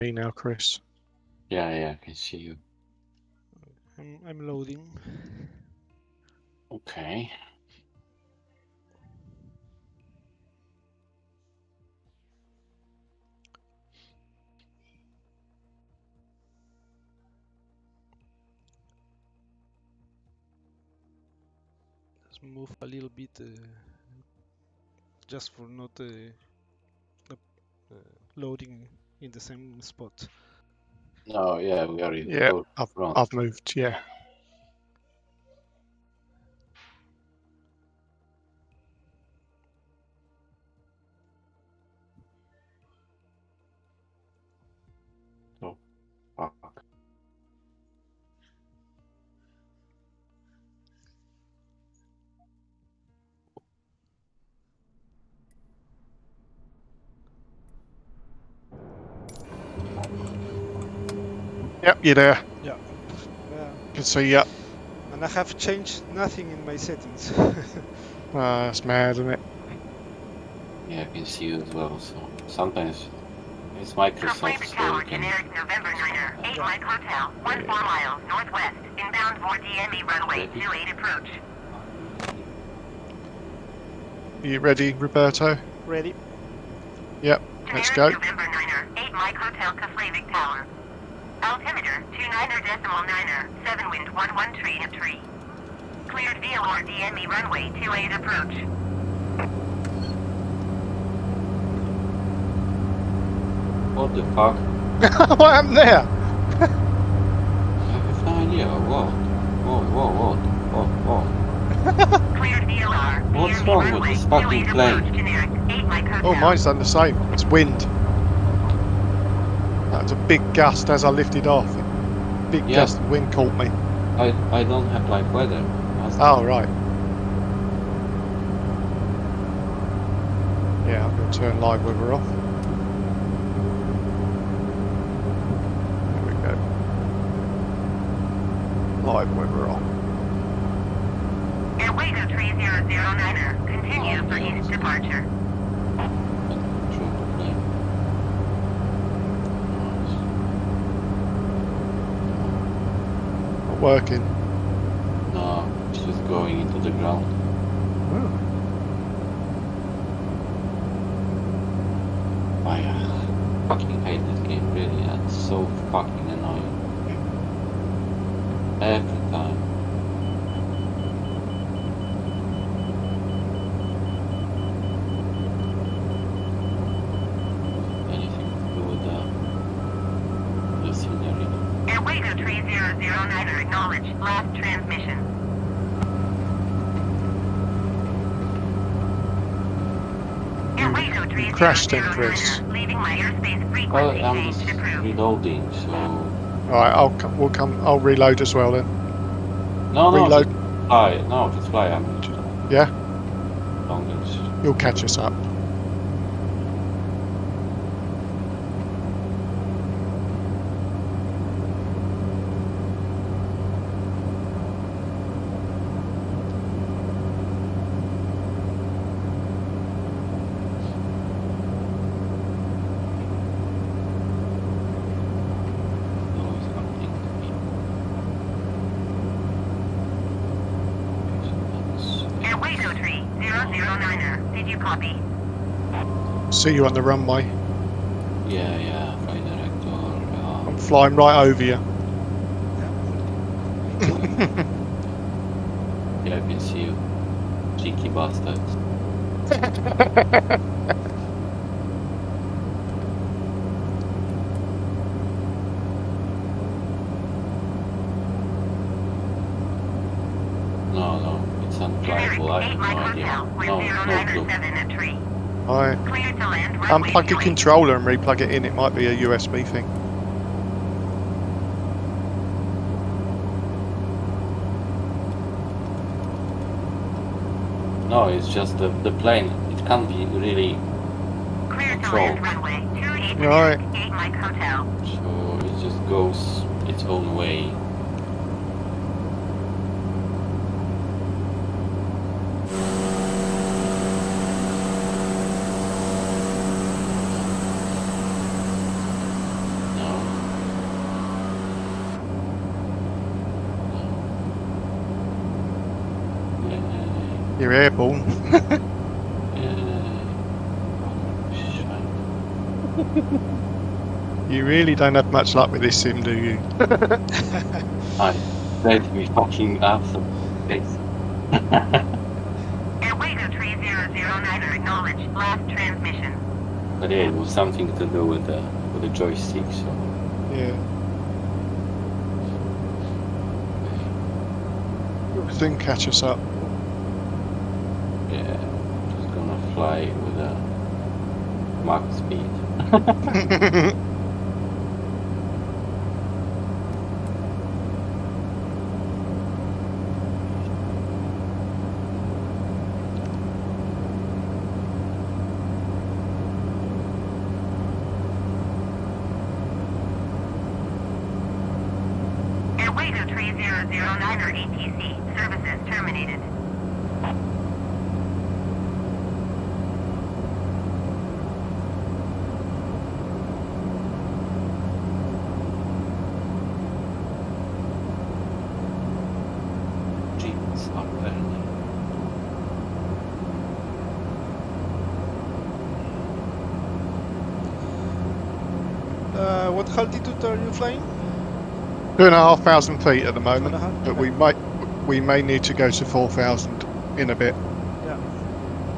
me now, Chris. Yeah, I can see you. I'm loading. Okay. Let's move a little bit, just for not loading in the same spot. No, yeah, we are Yeah, close to front. I've moved. Yeah. Oh, fuck. Yep, you're there. Yeah. Can see ya. And I have changed nothing in my settings. That's mad, isn't it? Yeah, I can see you as well. So sometimes it's Microsoft, so we can. Generic November Niner, 8 Mike Hotel, 14 miles northwest, inbound for DME runway 28 approach. You ready, Roberto? Ready? Yep. Let's go. November Niner, 8 Mike Hotel Keflavik Tower. Altimeter 29.9er, 7 wind 11 tree. Cleared VOR DME runway 28 approach. What the fuck? What happened there? I have no idea. What? Whoa. Cleared VOR. What's wrong with this fucking plane? Generic 8 Mike Hotel. Oh, mine's done the same. It's wind. That was a big gust as I lifted off. Big gust of wind caught me. I don't have like weather. Oh, right. Yeah, I'm going to turn live weather off. There we go. Live weather off. Airwego 3009er, continue for east departure. Not working. No, it's just going into the ground. Oh. I fucking hate this game, really. It's so fucking annoying. Every time. Anything to do with the scenery. Airwego 3009er, acknowledge last transmission. Airwego 3009er, Crashed in, Chris. leaving my airspace Well, frequency I'm change just approved. reloading, so... Alright, I'll reload as well then. No, Reload. just fly. No, just fly. I'm just... Yeah? Long as... You'll catch us up. Airwego 3009er, did you copy? See you on the runway. Yeah, flight director. I'm flying right over you. Yeah, I can see you. Cheeky bastards. No, it's unflyable. I have no idea. No clue. Alright. Unplug your controller and replug it in. It might be a USB thing. No, it's just the plane. It can't be really controlled. Right. So it just goes its own way. You're airborne. You really don't have much luck with this sim, do you? I let me fucking awesome. Thanks. Airwego 3009 acknowledge last transmission. But yeah, it was something to do with the joystick, so Yeah. Everything catch us up. yeah, just gonna fly with a Mach speed. Airwego 3009 ATC. Services terminated. Jeans are burning. What altitude are you flying? 2,500 feet at the moment, 2.5? but Okay. we may need to go to 4,000 in a bit. Yeah.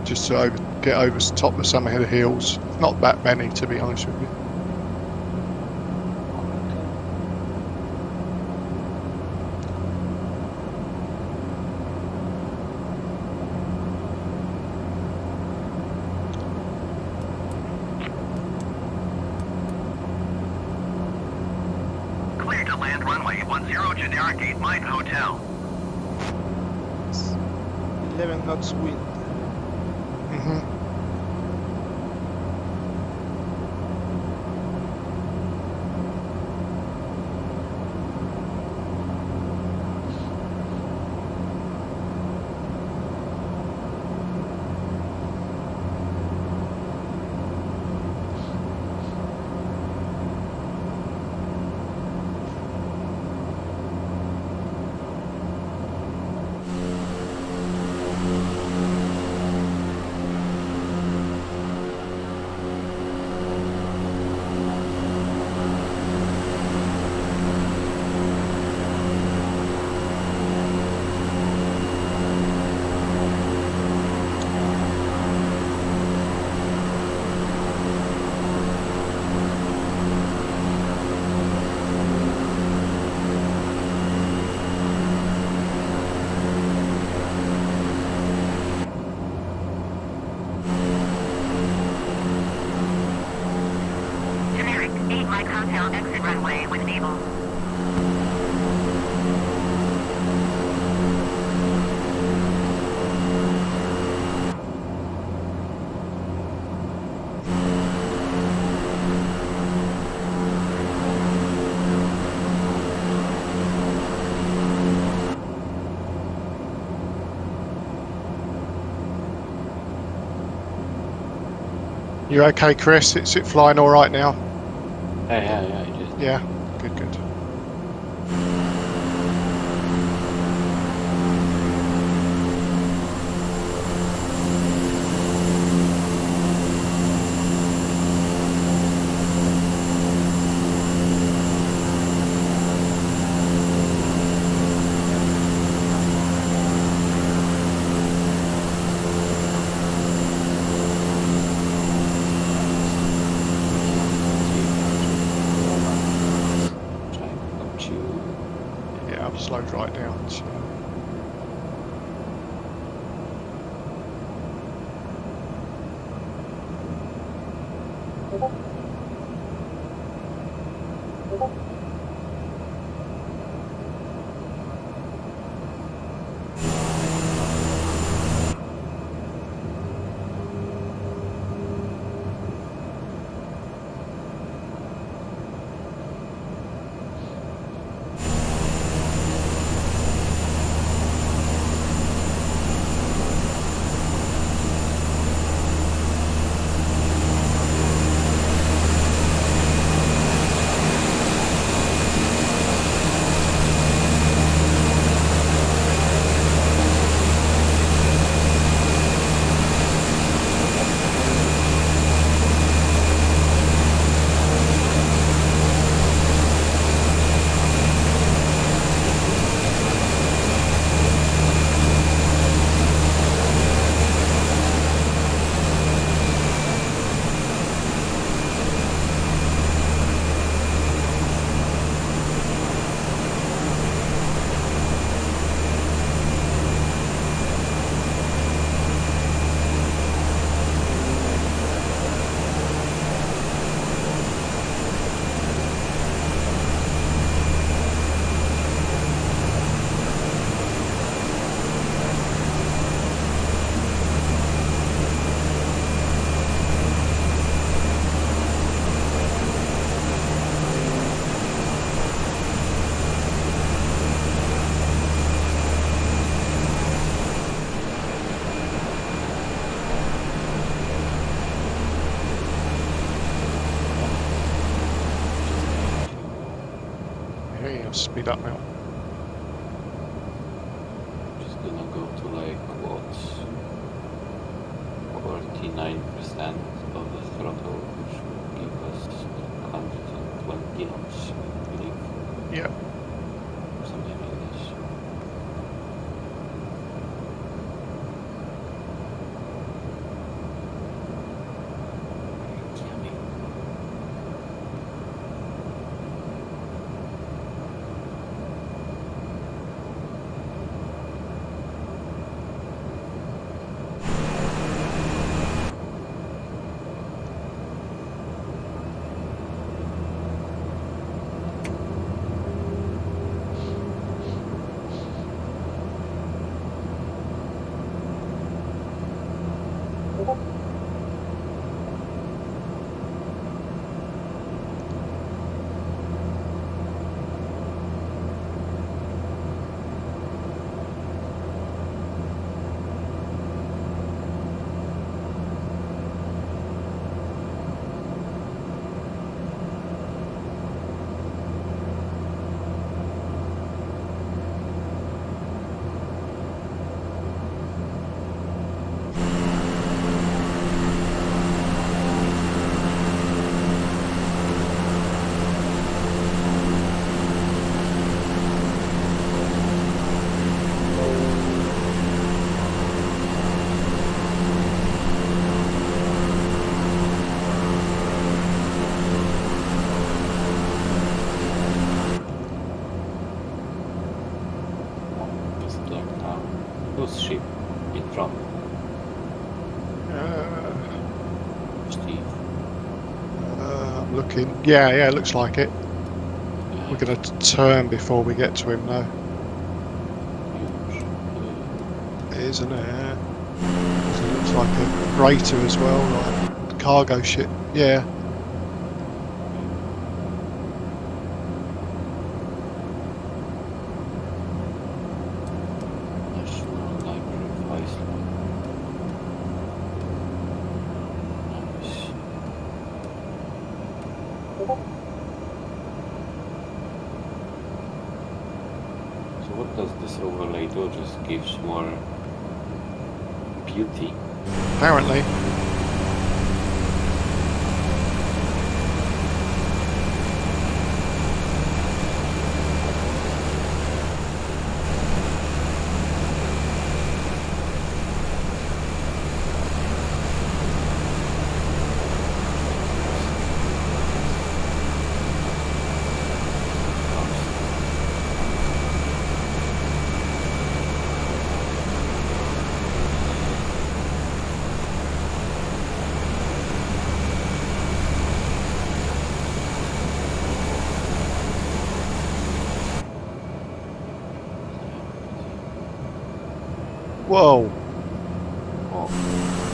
Just to get over the top of some of the hills. Not that many, to be honest with you. Clear to land runway 10 generic 8 Mine Hotel. It's 11 knots wind. Hmm. Generic 8 Mike Hotel exit runway when able. You okay, Chris? Is it flying all right now? Yeah, it just Yeah. Good, good. trying to got you. Yeah, I've slowed right down. So. Hey, I'll speed up now. Just gonna go to like what? 49% of the throttle, which will give us 120 knots, I believe. Yeah. Something like this. Yummy. It's black now. Whose ship in front? Steve. I'm looking. Yeah, it looks like it. Yeah, We're going to turn before we get to him, though. huge. It is, isn't it? Yeah. So it looks like a freighter as well, like cargo ship. Yeah. National Library of Iceland. Nice. So what does this overlay do? Just gives more beauty. Apparently. Whoa. Oh,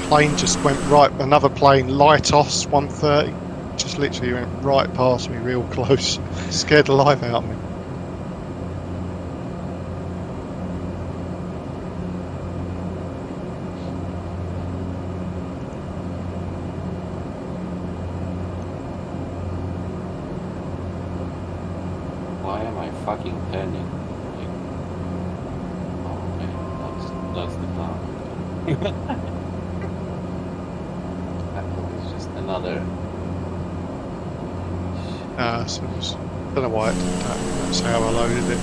Plane just went right. Another plane, Lightos 130. Just literally went right past me, real close. Scared the life out of me. why am I fucking turning? Like, oh, okay, that's the plan. Apple is just another. So it was, don't know why it did that. That's how I loaded it.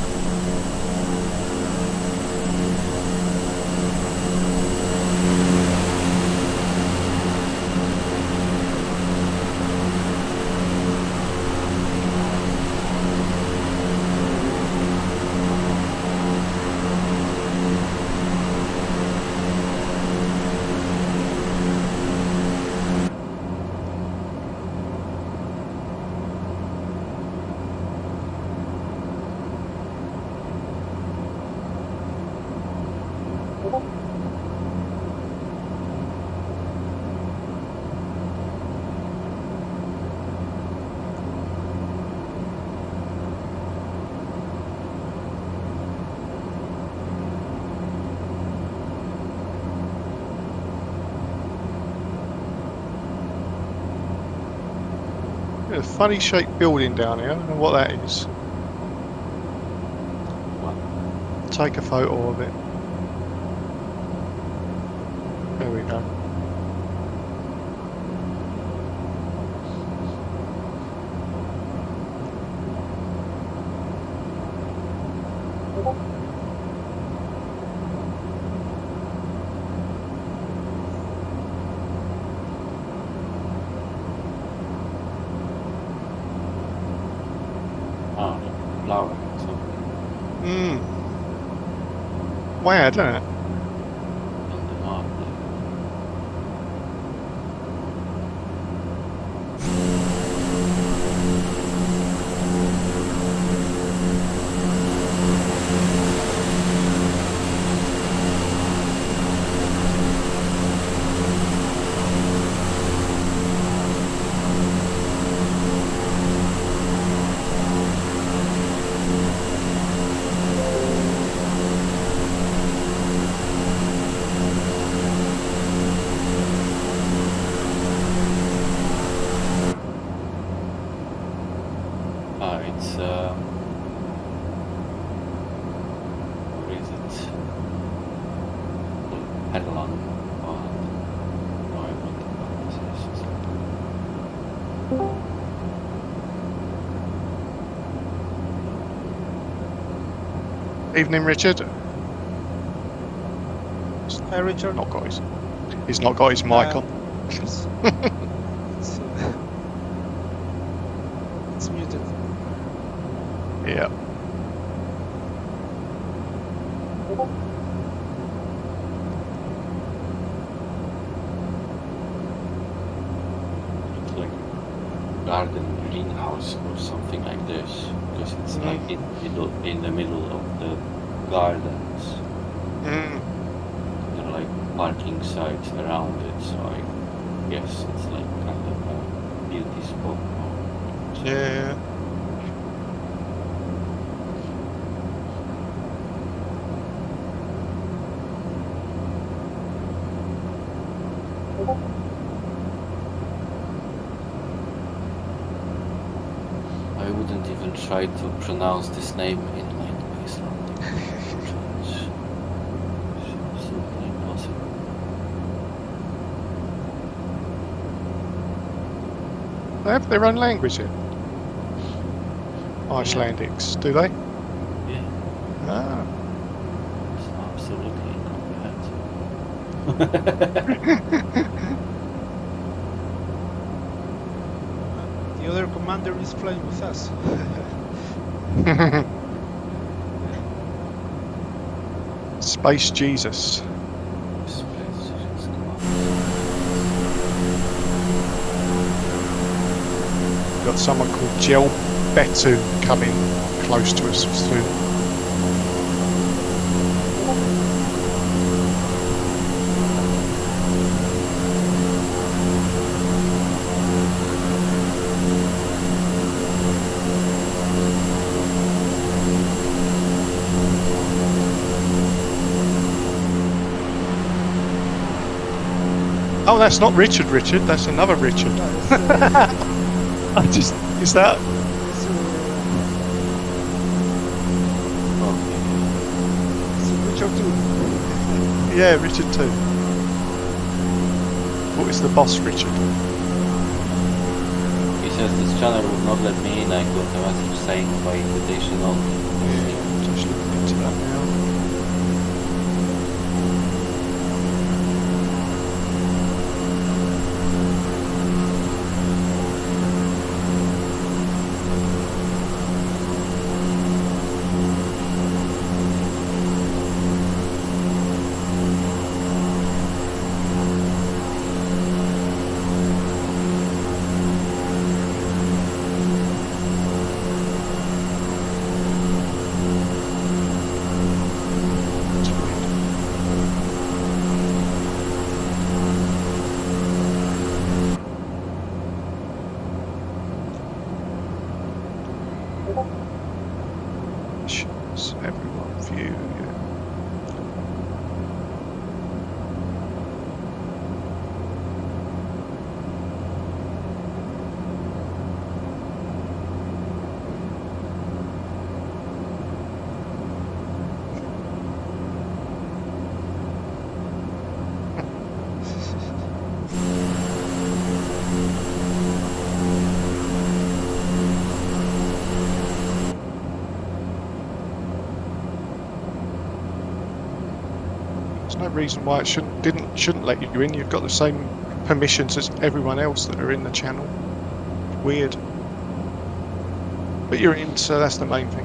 A funny shaped building down here. I don't know what that is. take a photo of it. There we go. Oh, the flower. So Hmm. Weird, isn't it? on the map. It's where is it? Ireland. Oh, no, I don't know what this is. Evening, Richard. Hi, Richard. Not got his. He's not got his mic on. It's, it's muted. Yeah. It's like garden greenhouse or something like this, because it's like in the middle of the gardens. Mm. There are like parking sites around it, so I guess it's like kind of a beauty spot. Yeah. I wouldn't even try to pronounce this name in like Icelandic. It's absolutely impossible. They have their own language here. Icelandics, do they? Yeah, Ah. it's absolutely incomprehensible. The other commander is flying with us. Space Jesus. Got someone called Gel Betu coming close to us soon. Oh, that's not Richard, that's another Richard. I just, is that? Richard too. Yeah, Richard too. What is the boss, Richard? He says this channel would not let me in. I got a message saying by invitation only. Just looking into that now. Shows everyone view. There's no reason why it shouldn't let you in. You've got the same permissions as everyone else that are in the channel. Weird. But you're in, so that's the main thing.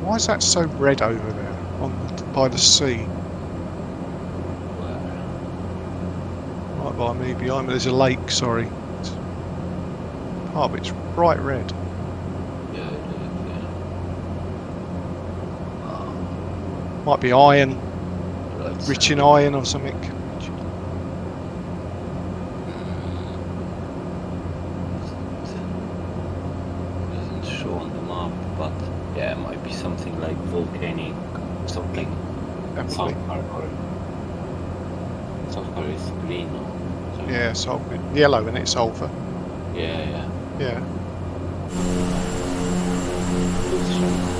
Why is that so red over there by the sea? Right by me, behind me. There's a lake. Sorry. Part of it's bright red. Yeah, it is, yeah. Might be iron, Let's rich in have a look. iron or something. Doesn't show on the map, but yeah, it might be something like volcanic, something. Definitely. Sulfur is green or something. Yeah, sulfur. Yellow in it, sulfur. Yeah. Yeah. Looks like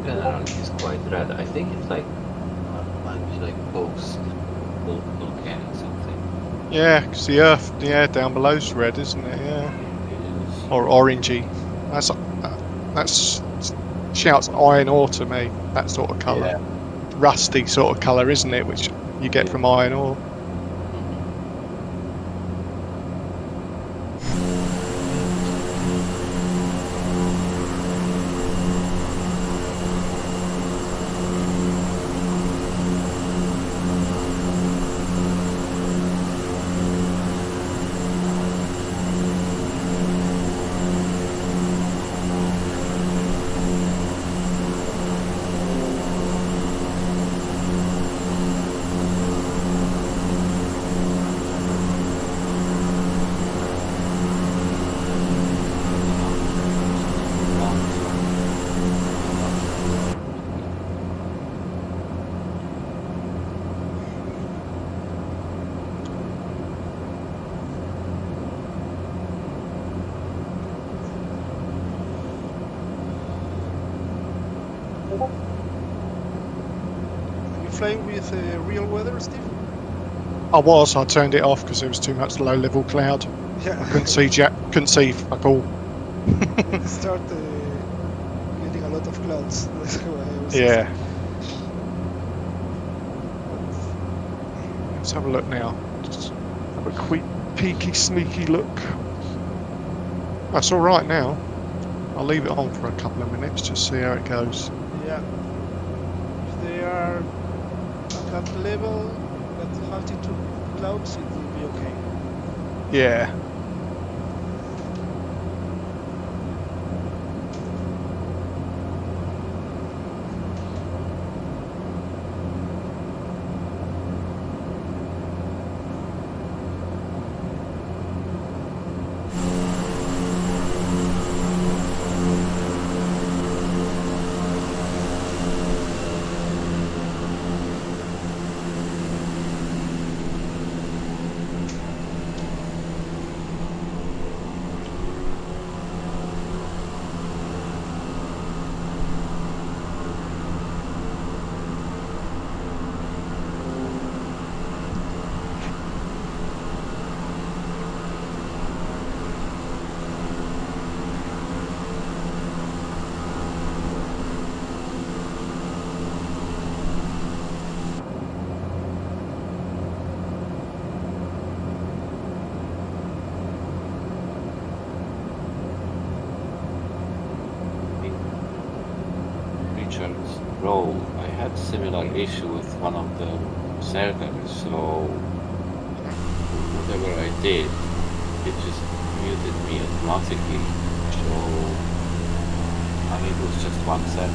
generally it's quite red. I think it's like might be like post volcanic something. Yeah, because the earth, the air down below's red, isn't it? Yeah. It is. Or orangey. That's shouts iron ore to me. That sort of colour. Yeah. Rusty sort of colour, isn't it? Which you get Yeah. from iron ore. Are you flying with real weather, Steve? I turned it off because there was too much low level cloud. Yeah. I couldn't see couldn't see fuck all. It start getting a lot of clouds. That's why I was Yeah. Let's have a look now. Just have a quick peeky sneaky look. That's all right now. I'll leave it on for a couple of minutes, just see how it goes. Yeah. If they are at that level, that altitude clouds, it will be okay. Yeah. Bro, I had similar issue with one of the servers, so whatever I did, it just muted me automatically. So, I mean, it was just one server.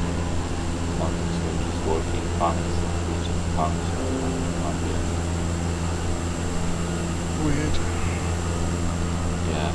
Others were just working fine, so it was just fun, so I'm here. Weird. Yeah.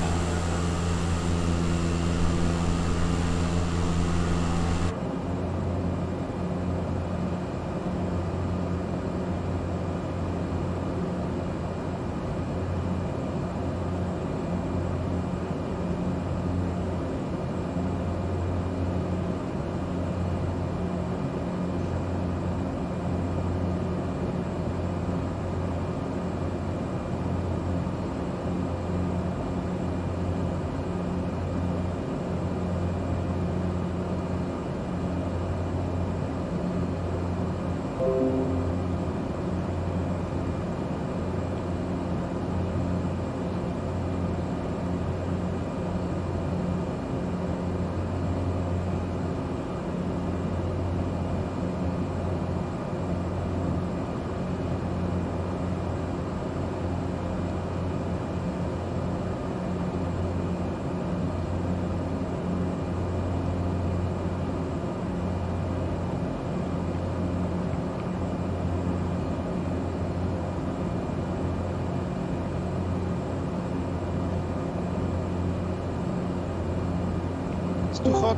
It's too hot.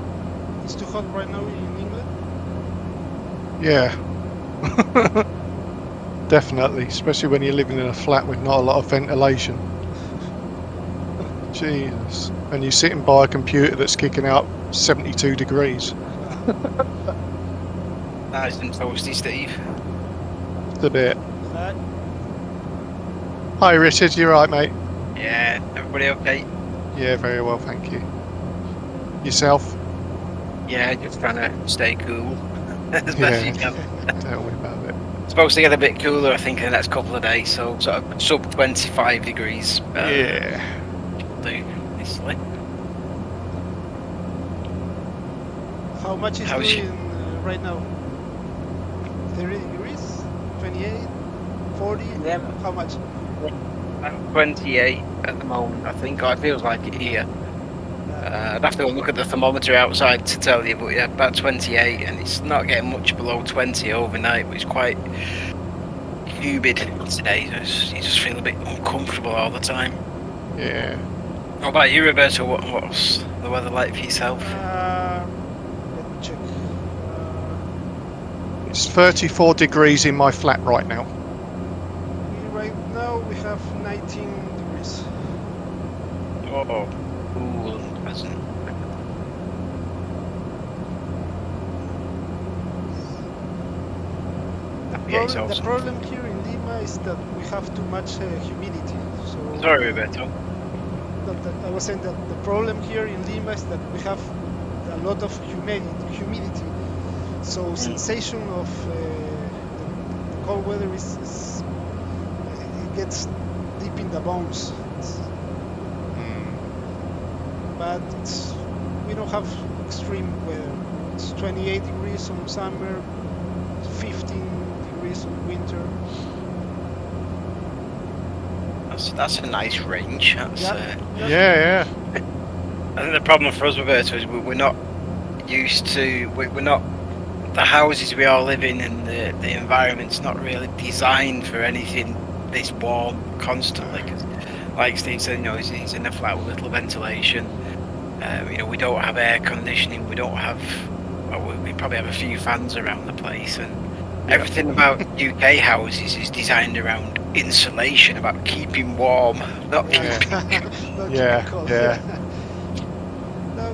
It's too hot right now in England. Yeah. Definitely, especially when you're living in a flat with not a lot of ventilation. Jesus. And you're sitting by a computer that's kicking out 72 degrees. Nice and toasty, Steve. Just a bit. That, Hi Richard, you right, mate? Yeah, everybody okay? Yeah, very well, thank you. Yourself? Yeah, just trying to stay cool as best you can. Tell me about it. It's supposed to get a bit cooler, I think, in the next couple of days, so sort of sub 25 degrees. Yeah. Do honestly. how much is How's doing right now? 30 degrees? 28? 40? Yeah. How much? I'm 28 at the moment, I think. Or it feels like it here. I'd have to go look at the thermometer outside to tell you, but yeah, about 28, and it's not getting much below 20 overnight, but it's quite humid today. You just feel a bit uncomfortable all the time. Yeah. What about you, Roberto? What's the weather like for yourself? Let me check. It's 34 degrees in my flat right now. Right now we have 19 degrees. Oh, cool and pleasant. The problem here in Lima is that we have too much humidity. So Sorry, Roberto. I was saying that the problem here in Lima is that we have a lot of humidity. So sensation of the cold weather is it gets deep in the bones. But we don't have extreme weather. It's 28 degrees on summer, 15 degrees on winter. That's a nice range. That's, Yeah. I think the problem for us, Roberto, is we're not used to. We're not. The houses we all live in and the environment's not really designed for anything this warm constantly. 'Cause like Steve said, he's in a flat with little ventilation. We don't have air conditioning. We don't have. Well, we probably have a few fans around the place, and everything about UK houses is designed around insulation, about keeping warm, not keeping. Not Yeah, keeping cold. yeah. Now,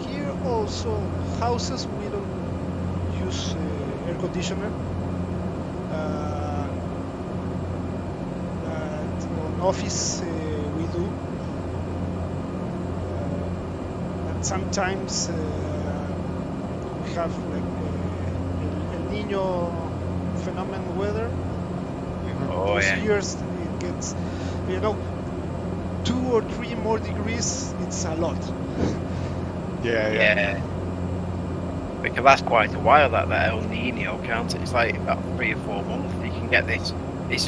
here also houses we don't use air conditioner. But on office we do. And sometimes we have like El Niño phenomenon weather. Oh Those yeah. years it gets, 2 or 3 more degrees. It's a lot. Yeah. Because that's quite a while, that El Nino, can't it? It's like about 3 or 4 months you can get this. It's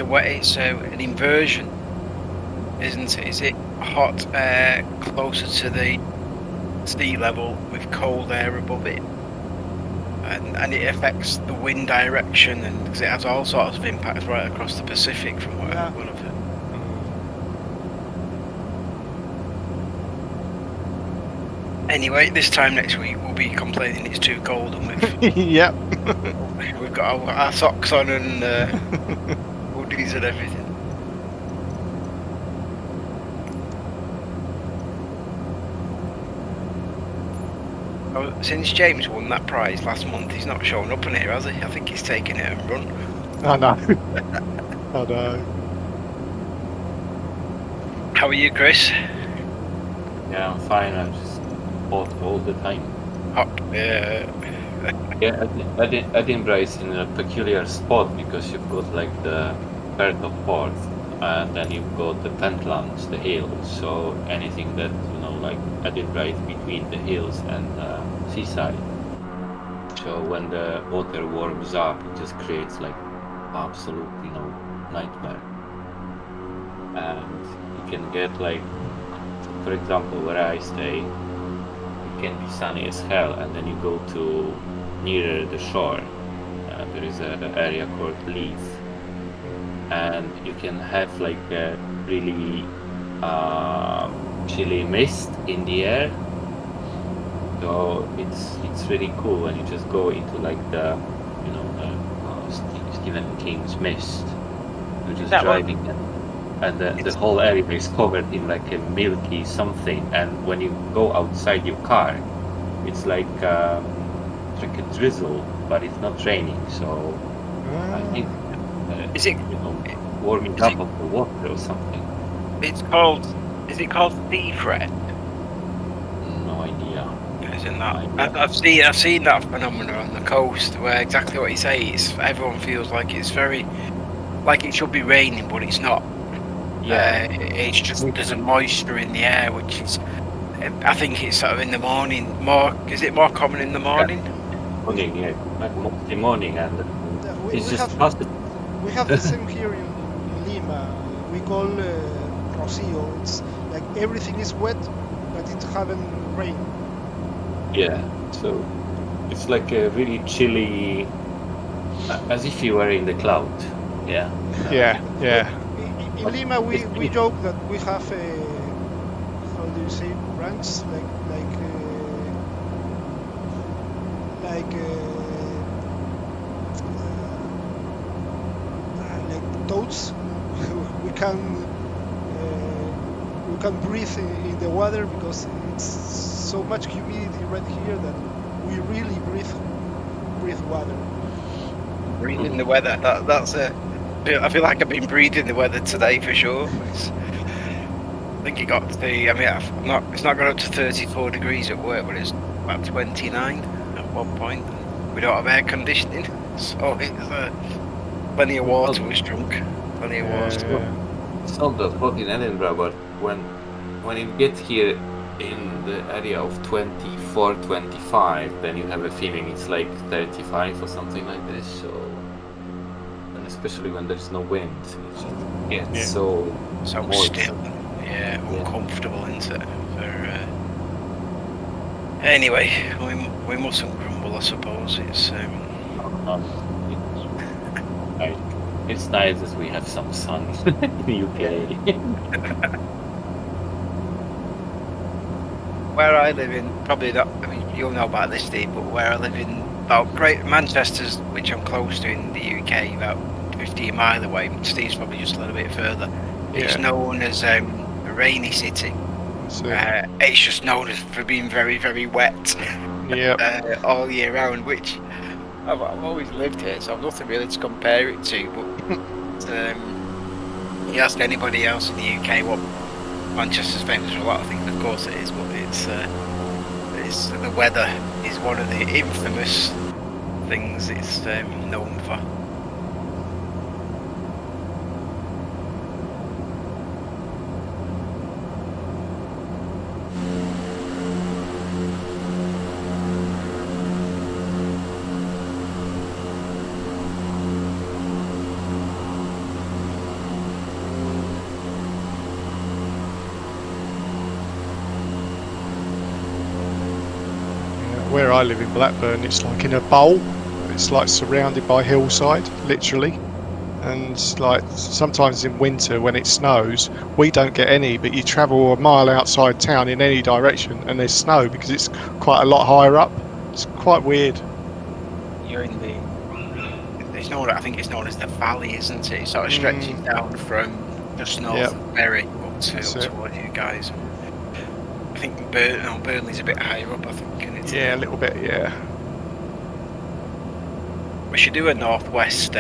an inversion, isn't it? Is it hot air closer to the sea level with cold air above it? And it affects the wind direction, and because it has all sorts of impacts right across the Pacific from what Yeah. I've heard. Anyway, this time next week we'll be complaining it's too cold, and Yep. we've got our socks on and hoodies and everything. Oh, since James won that prize last month, he's not shown up on here, has he? I think he's taken it and run. I know. I know. How are you, Chris? Yeah, I'm fine. I'm just hot all the time. Hot. Yeah, Edinburgh is in a peculiar spot because you've got like the Firth of Forth, and then you've got the Pentlands, the hills. So anything that like Edinburgh is between the hills and seaside. So when the water warms up, it just creates like absolute, nightmare. And you can get like, for example, where I stay, it can be sunny as hell, and then you go to nearer the shore. There is an area called Leith, and you can have like a really chilly mist in the air. So it's really cool when you just go into like the Stephen King's mist. You're just driving and the whole area is covered in like a milky something, and when you go outside your car, it's like a drizzle, but it's not raining. So I think Is it warming up of the water or something. It's called. Is it called sea fret? No idea. Isn't that? I've seen that phenomenon on the coast where exactly what you say. Everyone feels like it's very, like it should be raining, but it's not. Yeah, it's just there's a moisture in the air, which is. I think it's sort of in the morning. Is it more common in the morning? Morning, yeah, like mostly morning, and We it's just have positive. we have the same here in Lima. We call Rocío. It's like everything is wet, but it haven't rained. Yeah, so it's like a really chilly, as if you were in the cloud. Yeah. Yeah. Yeah. In Lima, we joke that we have a, how do you say, ranks like toads. we can breathe in the water because it's so much humidity right here that we really breathe water. Breathing the weather. That's a. I feel like I've been breathing the weather today for sure. I think it got to the. I mean, it's not gone up to 34 degrees at work, but it's about 29 at one point. We don't have air conditioning, so it's plenty of water was drunk. Plenty of water. Yeah. It's not that hot in Edinburgh, but when you get here in the area of 24, 25, then you have a feeling it's like 35 or something like this. So, and especially when there's no wind, it gets so moist. Still, uncomfortable, isn't it? Anyway, we mustn't grumble, I suppose. It's nice that we have some sun in the UK. Where I live in, probably not. I mean, you'll know about this, Steve, but where I live in, about Great Manchester's, which I'm close to in the UK, about 15 mile away. Steve's probably just a little bit further. It's known as a rainy city. It's just known as for being very, very wet. All year round, which I've always lived here, so I've nothing really to compare it to. But you ask anybody else in the UK what Manchester's famous for, a lot of things, of course it is, but it's the weather is one of the infamous things it's known for. where I live in Blackburn, it's like in a bowl. It's like surrounded by hillside, literally. And like sometimes in winter when it snows, we don't get any, but you travel a mile outside town in any direction and there's snow because it's quite a lot higher up. It's quite weird. You're in the. It's known. I think it's known as the valley, isn't it? It sort of stretches down from just north Yep. of Bury up That's it. towards you guys. I think Burnley's a bit higher up. I think. And it's Yeah, a little bit. Yeah. We should do a northwest.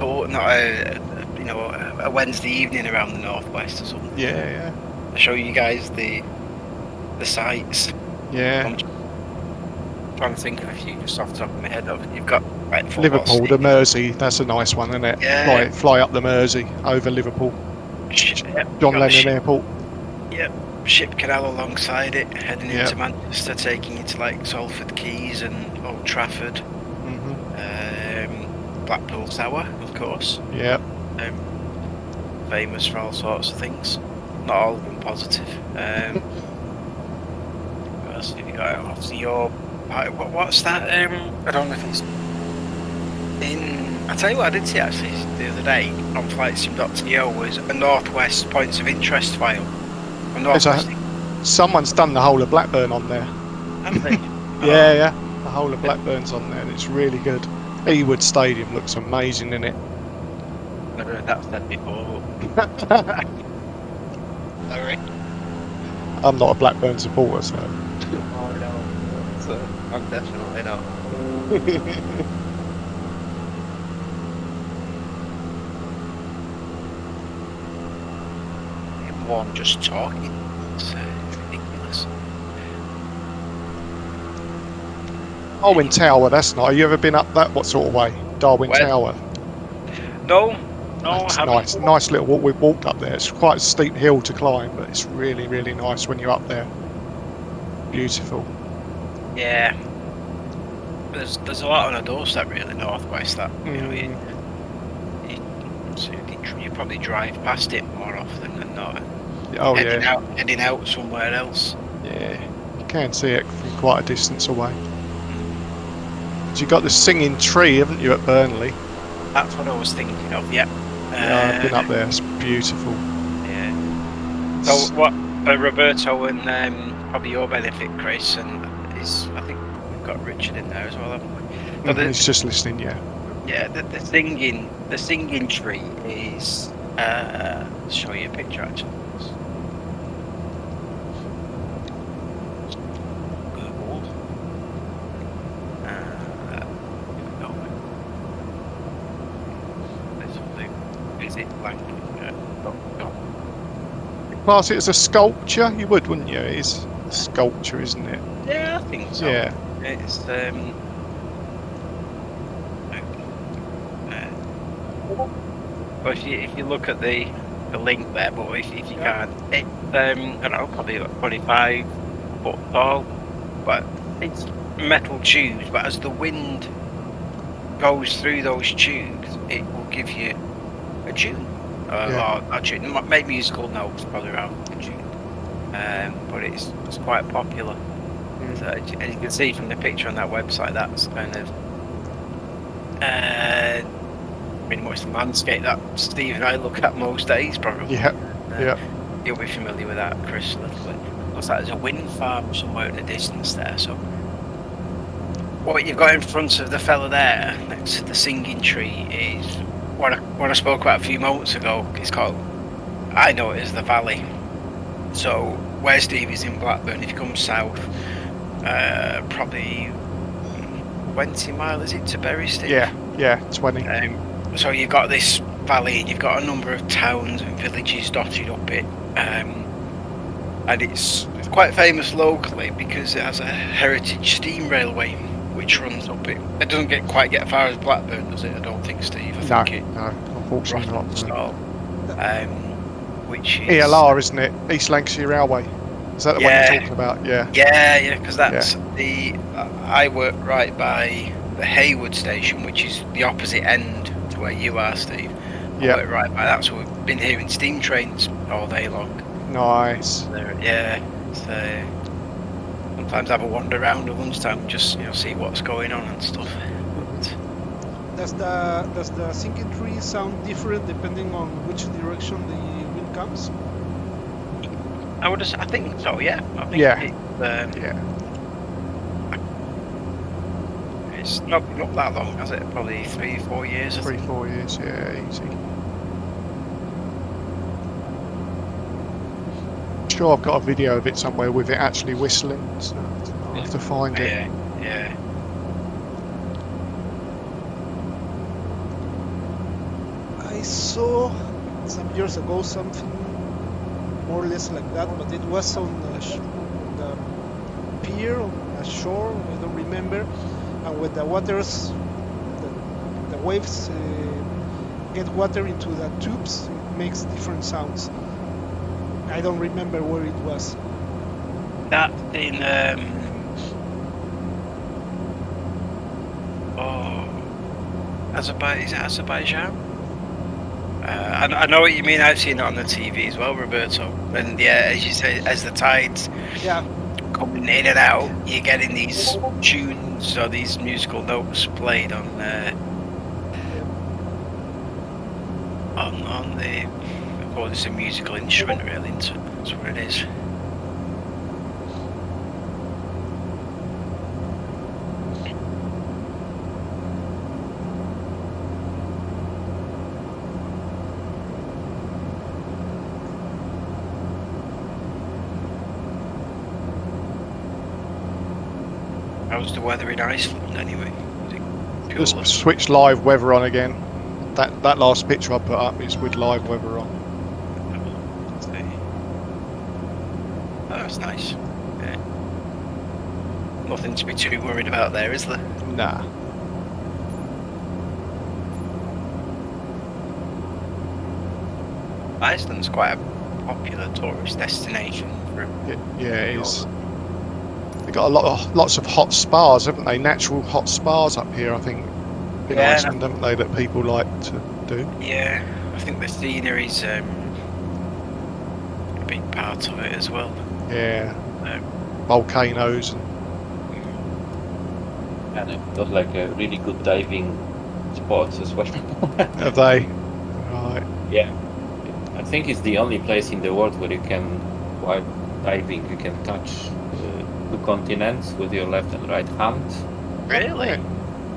Or not a Wednesday evening around the northwest or something. Yeah. I'll show you guys the sights. Yeah. I'm trying to think of a few just off the top of my head. You've got like Liverpool, the Mersey. That's a nice one, isn't it? Yeah. Fly up the Mersey over Liverpool. John Lennon Airport. Yep. Ship canal alongside it, heading Yep. into Manchester, taking you to like Salford Quays and Old Trafford. Blackpool Tower, of course. Yeah. Famous for all sorts of things. Not all of them positive. What else have you got? Obviously, what's that? I don't know if it's in. I tell you what, I did see actually the other day on flightsim.to was a Northwest points of interest file. A Northwest. Someone's done the whole of Blackburn on there. Have they? Yeah. The whole of Blackburn's on there, and it's really good. Ewood Stadium looks amazing in it. Never heard that said before. Sorry. I'm not a Blackburn supporter, so. Oh no, so I'm definitely not. One just talking. It's ridiculous. Darwin Tower, that's nice. Have you ever been up that what sort of way? Darwin Where? Tower. No, That's I haven't. nice little walk. We've walked up there. It's quite a steep hill to climb, but it's really, really nice when you're up there. Beautiful. Yeah. There's a lot on a doorstep really, northwest. That you know, you probably drive past it more often than not. Oh Heading out somewhere else. Yeah. You can see it from quite a distance away. You got the singing tree, haven't you, at Burnley? That's what I was thinking of. Yeah. Yeah, I've been up there. It's beautiful. Yeah. So what? Roberto and probably your benefit, Chris, and I think we've got Richard in there as well, haven't we? But He's just listening. Yeah. Yeah. The singing tree is. I'll show you a picture actually. Google. Visit blank. Class it as a sculpture, you would, wouldn't you? It is a sculpture, isn't it? Yeah, I think so. Yeah. It's well, if you look at the link there, but if you can't, it's I don't know, probably like 25 foot tall, but it's metal tubes. But as the wind goes through those tubes, it will give you a tune. Or a tune. Make musical notes probably around the tune. But it's quite popular. So, as you can see from the picture on that website, that's kind of pretty much the landscape that Steve and I look at most days, probably. Yeah. You'll be familiar with that, Chris, a little bit. Looks like there's a wind farm somewhere in the distance there. So, what you've got in front of the fella there, next to the singing tree, is what I spoke about a few moments ago. It's called, I know it as the Valley. So, where Steve is in Blackburn, if you come south, probably 20 mile, is it, to Bury, Steve? Yeah, 20. So you've got this valley and you've got a number of towns and villages dotted up it. And it's quite famous locally because it has a heritage steam railway which runs up it. It doesn't quite get as far as Blackburn, does it? I don't think, Steve. I think No, unfortunately not. No. Which is ELR, isn't it? East Lancashire Railway. Is that the one you're talking about? Yeah. Yeah, because that's I work right by the Haywood station, which is the opposite end to where you are, Steve. I work right by that, so we've been hearing steam trains all day long. Nice. Yeah, so sometimes have a wander around at lunchtime and just see what's going on and stuff. But Does the sinking tree sound different depending on which direction the wind comes? I think so. Yeah, I think Yeah. it's, it's not that long, has it? Probably 3-4 years. I 3-4 think. years, yeah, easy. Sure, I've got a video of it somewhere with it actually whistling, so I'll have to find it. Yeah. I saw some years ago something more or less like that, but it was on the pier, on a shore, I don't remember, and when the waters, the waves get water into the tubes, it makes different sounds. I don't remember where it was. That in Azerbaijan. Is it Azerbaijan? I know what you mean. I've seen it on the TV as well, Roberto. And yeah, as you say, as the tides Yeah, coming in and out, you're getting these tunes or these musical notes played on the. I suppose it's a musical instrument, really. Isn't it? That's what it is. How's the weather in Iceland anyway? Is it Just cooler? switch live weather on again. That last picture I put up is with live weather on. Oh, that's nice. Yeah. Nothing to be too worried about there, is there? Nah. Iceland's quite a popular tourist destination for Yeah, it is. They've got lots of hot spas, haven't they? Natural hot spas up here, I think, in Yeah, Iceland, haven't they, that people like to do? Yeah, I think the scenery's a big part of it as well. Yeah. Um, Volcanoes and And it got like a really good diving spots as well. have they? Right. Yeah. I think it's the only place in the world where you can, while diving, you can touch two continents with your left and right hand. really? Yeah.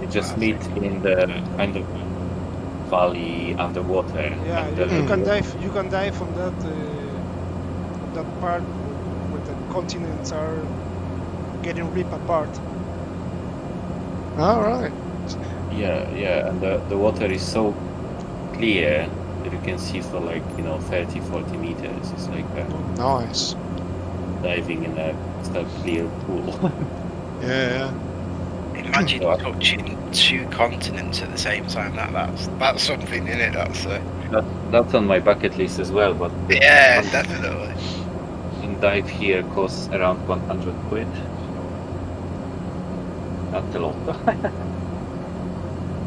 You just meet in the kind of valley underwater. yeah. and, You can dive. You can dive on that part where the continents are getting ripped apart. All right. Yeah, and the water is so clear that you can see for like 30-40 meters. It's like Nice. diving in a clear pool. Yeah. Imagine Yeah. touching two continents at the same time. That's something, isn't it? That's on my bucket list as well. But Yeah, definitely. and dive here costs around 100 quid. Not a lot.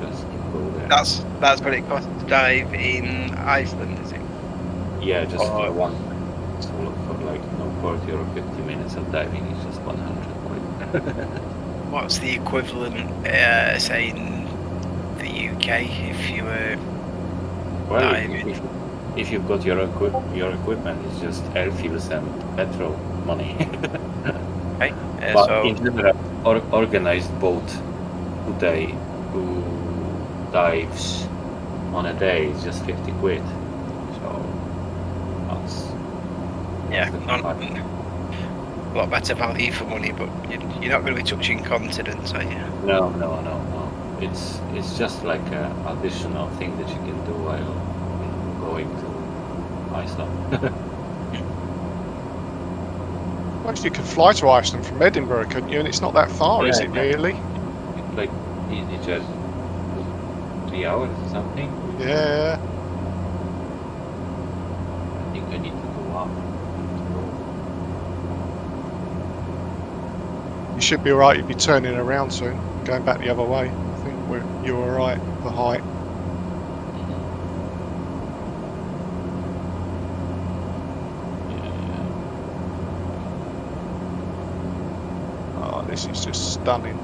Just go there. That's what it costs to dive in Iceland, is it? Yeah, just Oh. for one. So for like 40 or 50 minutes of diving, it's just 100 quid. What's the equivalent, say in the UK, if you were Well, diving? if you've got your equipment, it's just air fuels and petrol money. Okay. But So in general, organized boat today who dives on a day is just 50 quid. So that's yeah, the not, combined. a lot better value for money, but you're not going to be touching continents, are you? No. It's just like an additional thing that you can do while going to Iceland. Well, you could fly to Iceland from Edinburgh, couldn't you? And it's not that far, is Yeah, it yeah. really? It's like easy, just 3 hours or something. Yeah. I think I need to go up. You should be alright. You'd be turning around soon, going back the other way. I think you're alright for height. This is just stunning.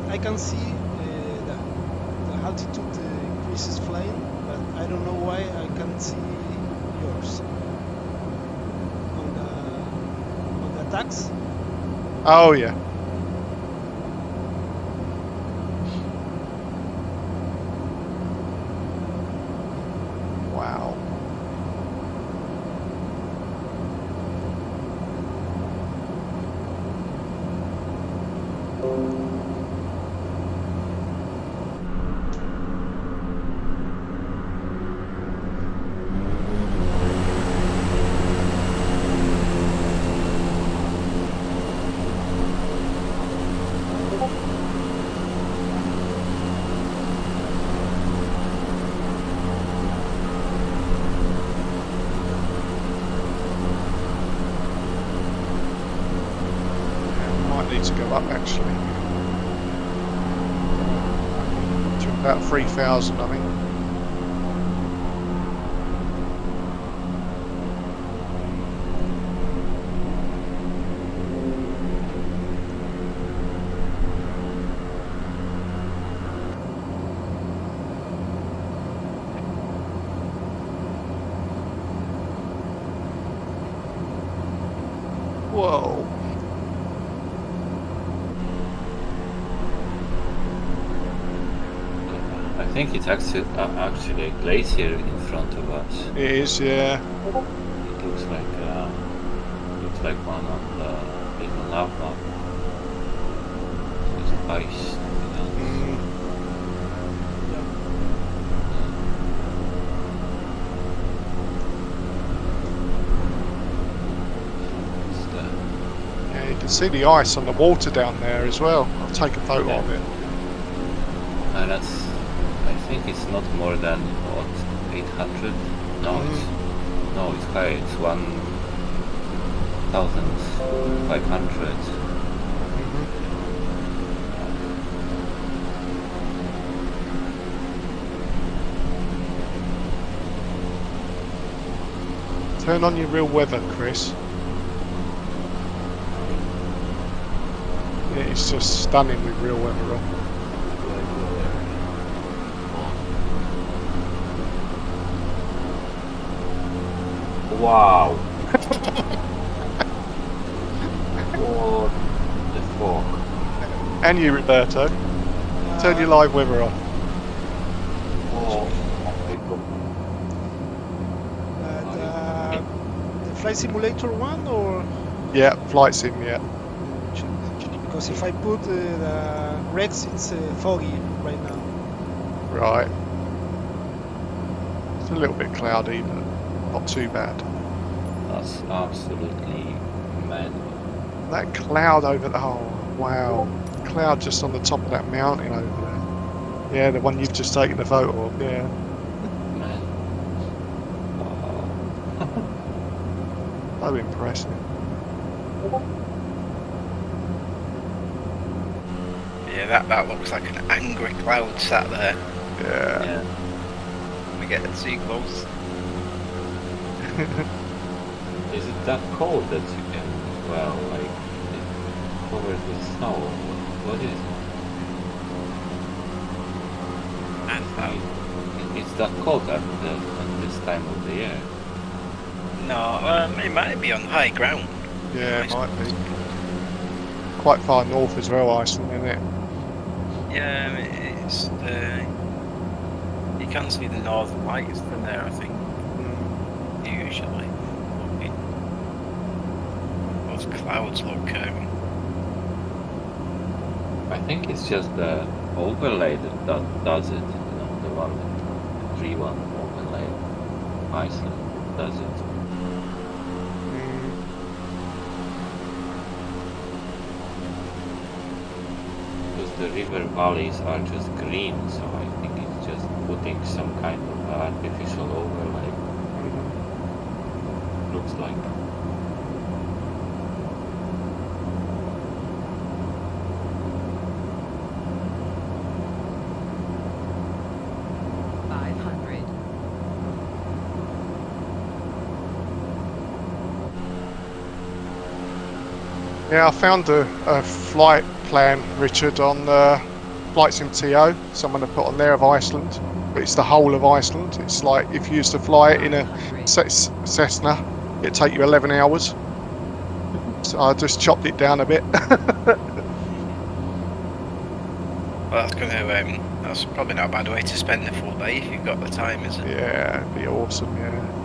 I can see the altitude increases flying, but I don't know why I can't see yours on the attacks. Oh yeah. Wow. Need to go up actually to about 3,000, I think. Whoa. I think it's actually a glacier in front of us. It is, yeah. It looks like one on the in the lava. It's ice. Something else. What's that? Yeah, you can see the ice on the water down there as well. I'll take a photo of it. And that's. I think it's not more than what 800. No, it's higher. It's 1,500. Turn on your real weather, Chris. Yeah, it's just stunning with real weather on. Wow. What the fuck? And you, Roberto. Turn your live weather on. Oh, The flight simulator one, or Yeah, flight sim, yeah. because if I put the Rex, it's foggy right now. Right. It's a little bit cloudy, but not too bad. that's absolutely mad. That cloud over the... Oh, wow. Cloud just on the top of that mountain over there. Yeah, the one you've just taken the photo of, yeah. Man. Wow. So impressive. Yeah, that looks like an angry cloud sat there. Yeah. Yeah. When we get too close. Is it that cold that you can, well, like, it covered with snow? What is it? It's that cold at this time of the year. No, it might be on high ground. Yeah, it might be. Quite far north as well, Iceland, isn't it? Yeah, I mean, it's you can see the northern lights from there, I think. Usually, those clouds look. I think it's just the overlay that does it. You know, the one, the 3-1 overlay. Iceland does it. Because the river valleys are just green, so I think it's just putting some kind of artificial overlay. Looks like. Yeah, I found a flight plan, Richard, on Flights MTO. Someone had put on there of Iceland, but it's the whole of Iceland. It's like if you used to fly it in a 500. Cessna, it'd take you 11 hours. So I just chopped it down a bit. Well, that's probably not a bad way to spend the full day if you've got the time, is it? Yeah, it'd be awesome. Yeah.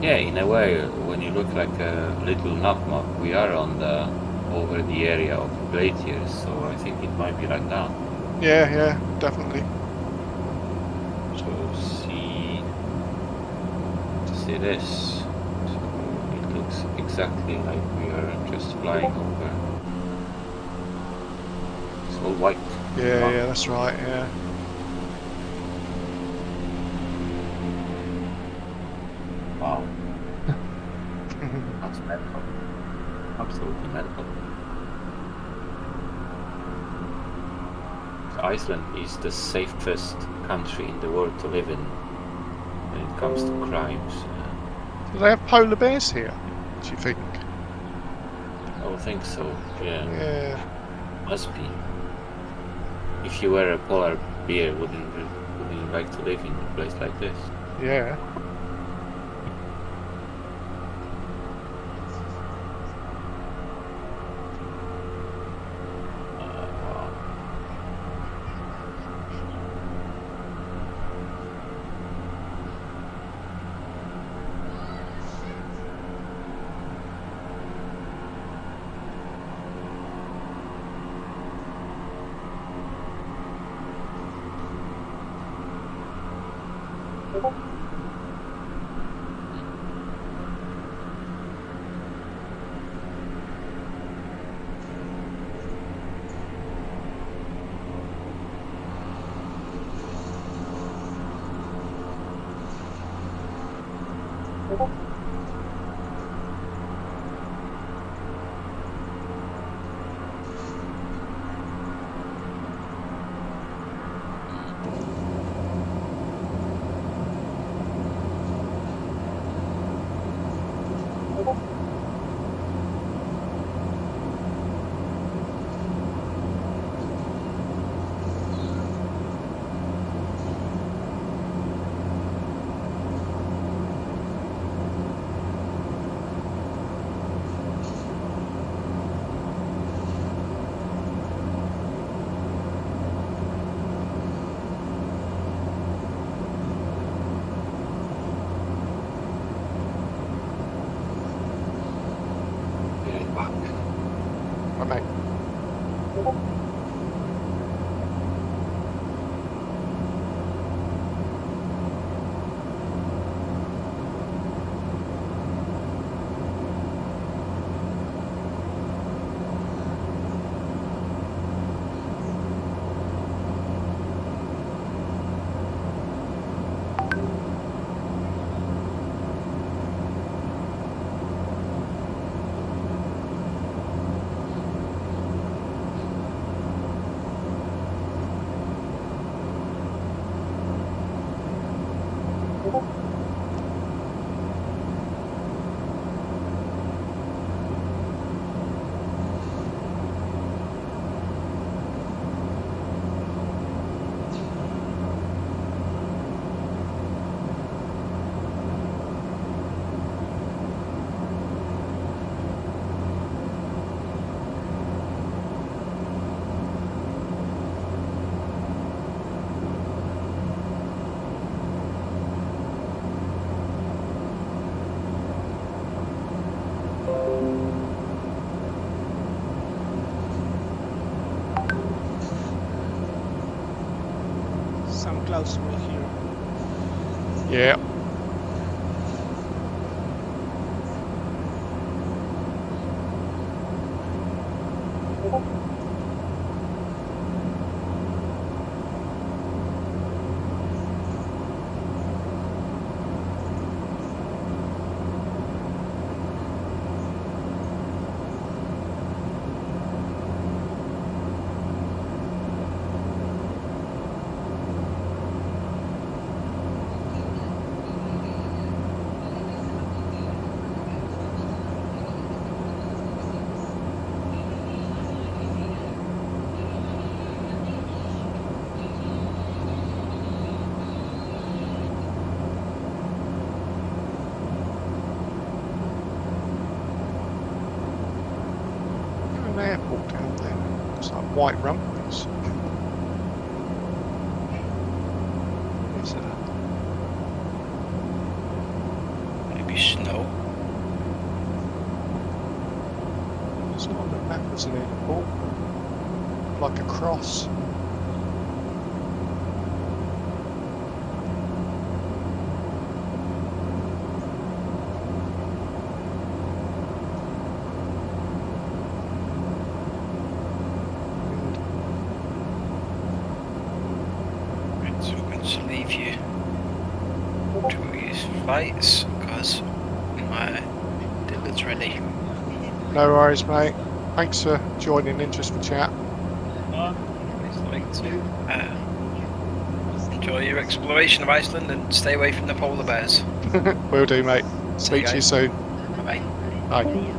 Yeah, in a way, when you look like a little nutmeg, we are on the over the area of glaciers, so I think it might be like that. Yeah, definitely. So see this. So it looks exactly like we are just flying over. It's all white. Yeah, that's right. Yeah. Wow. That's medical. Absolutely medical. So Iceland is the safest country in the world to live in when it comes to crimes. Do they have polar bears here? Do you think? I would think so. Yeah, Yeah. must be. If you were a polar bear, wouldn't you like to live in a place like this? Yeah. Wow. Be right back. Right, mate. Some clouds over here. Yeah. airport down there. It's like white rumbles. Is it? Maybe snow. It's not on the map as an airport. Like a cross. Right, so we're going to leave you to use flights because my dinner's ready. No worries, mate. Thanks for joining in just for chat. It's like to enjoy your exploration of Iceland and stay away from the polar bears. Will do, mate. See you Speak to you guys. soon. Bye. Bye.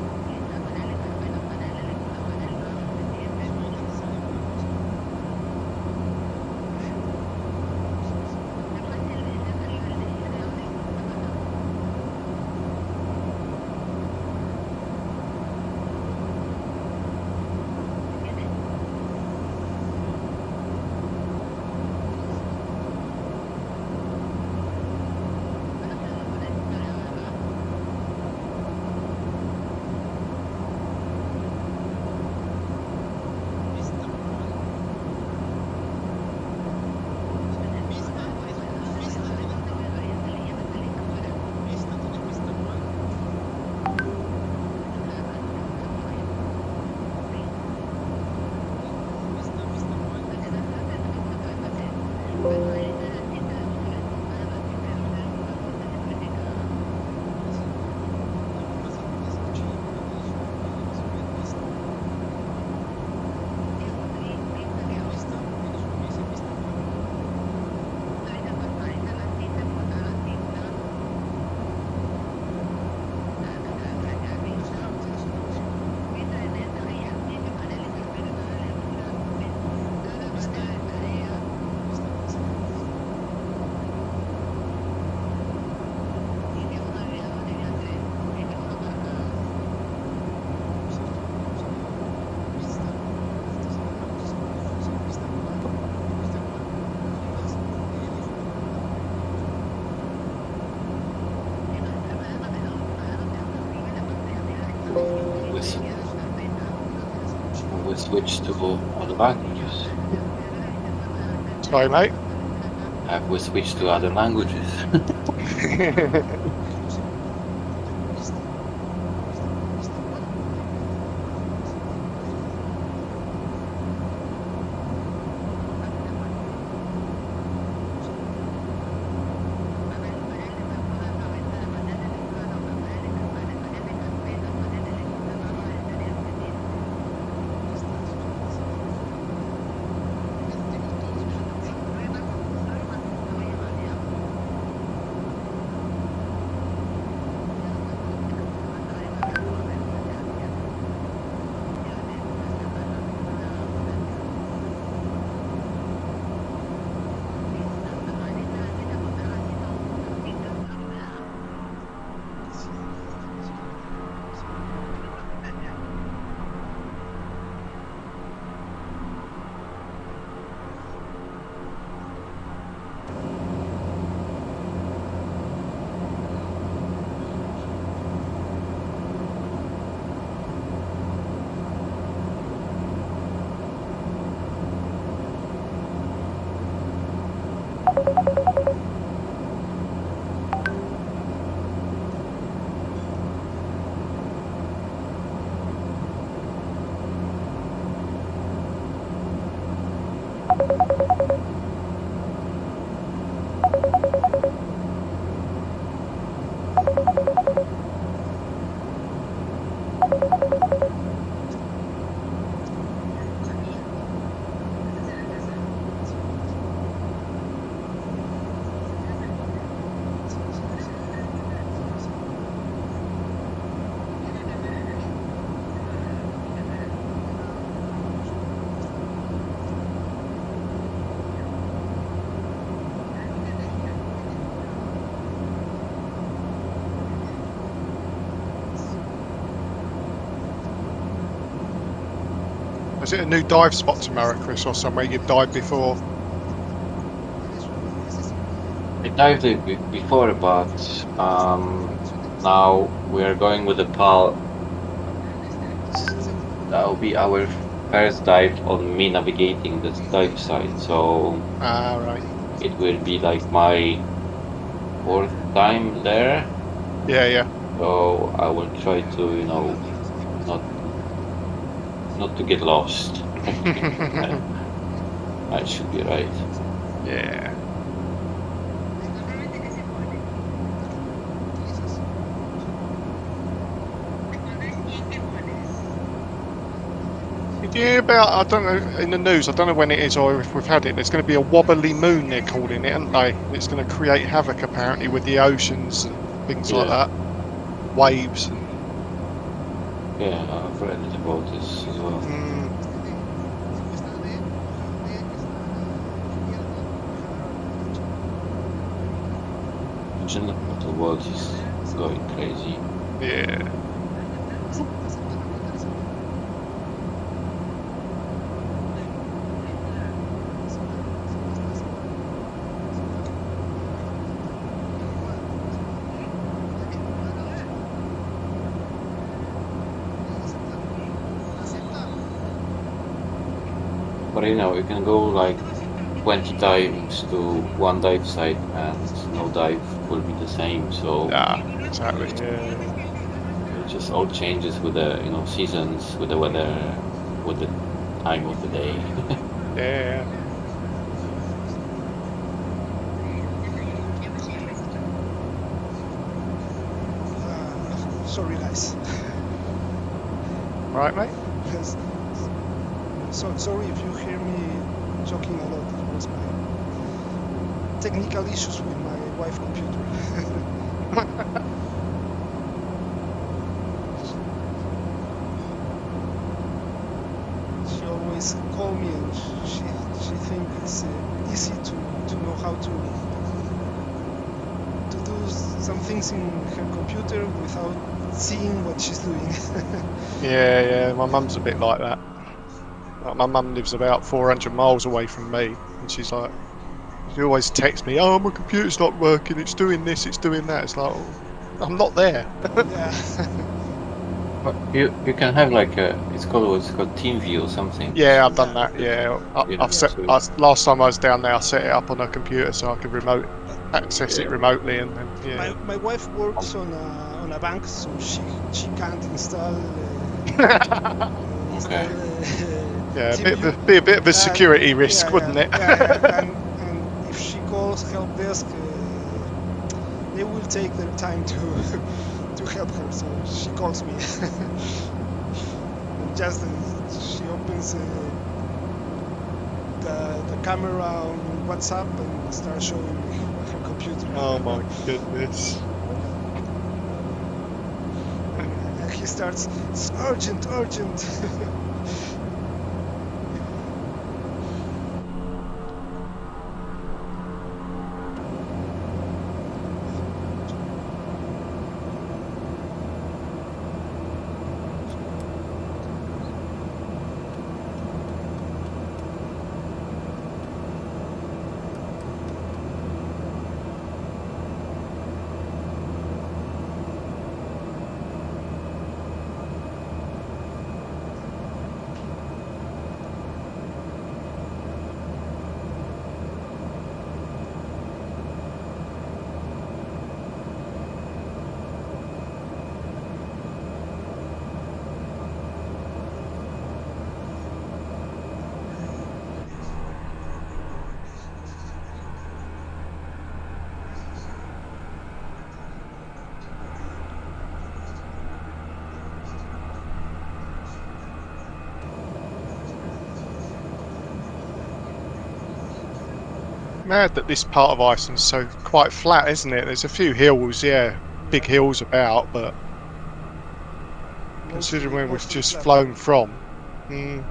We switch to other languages. Sorry, mate. Have we switched to other languages? Is it a new dive spot tomorrow, Chris, or somewhere you've dived before? I dived it before, but now we are going with the PAL. That will be our first dive on me navigating this dive site, so Ah, right. it will be like my fourth time there. Yeah, yeah. So I will try to, not not to get lost. I should be right. Yeah. Did you hear about, I don't know, in the news, I don't know when it is or if we've had it, there's going to be a wobbly moon, they're calling it, aren't they? It's going to create havoc, apparently, with the oceans and things like Yeah, that. Waves and... yeah, I've read it about this as well. Mm, The world is going crazy. yeah. But you can go like 20 times to one dive site and no dive will be the same. So Ah, exactly. Yeah. it just all changes with the seasons, with the weather, with the time of the day. Yeah. Sorry, guys. Right, mate? Yes. So sorry if you hear me talking a lot. It was my technical issues with my wife computer. She always call me and she think it's easy to know how to do some things in her computer without seeing what she's doing. Yeah, yeah. My mum's a bit like that. Like, my mum lives about 400 miles away from me, and she's like, she always texts me, "Oh, my computer's not working. It's doing this. It's doing that." It's like, oh, I'm not there. Yeah. But you can have like what's called team view or something. Yeah, I've done Yeah. that. Yeah, Yeah, I've set. so Last time I was down there, I set it up on a computer so I could remote access yeah. it remotely, and then yeah. My wife works Um, on a bank, so she can't install Okay. Yeah, TeamView. be a bit of a And security risk, yeah, wouldn't yeah, it? yeah, yeah. And if she calls help desk, they will take their time to to help her. So she calls me. And just she opens the camera on WhatsApp and starts showing me her computer. Oh my goodness. And he starts, it's urgent, urgent. Mad that this part of Iceland's so quite flat, isn't it? There's a few hills, yeah, big hills about, but considering where we've Mostly just flat. flown from, mm,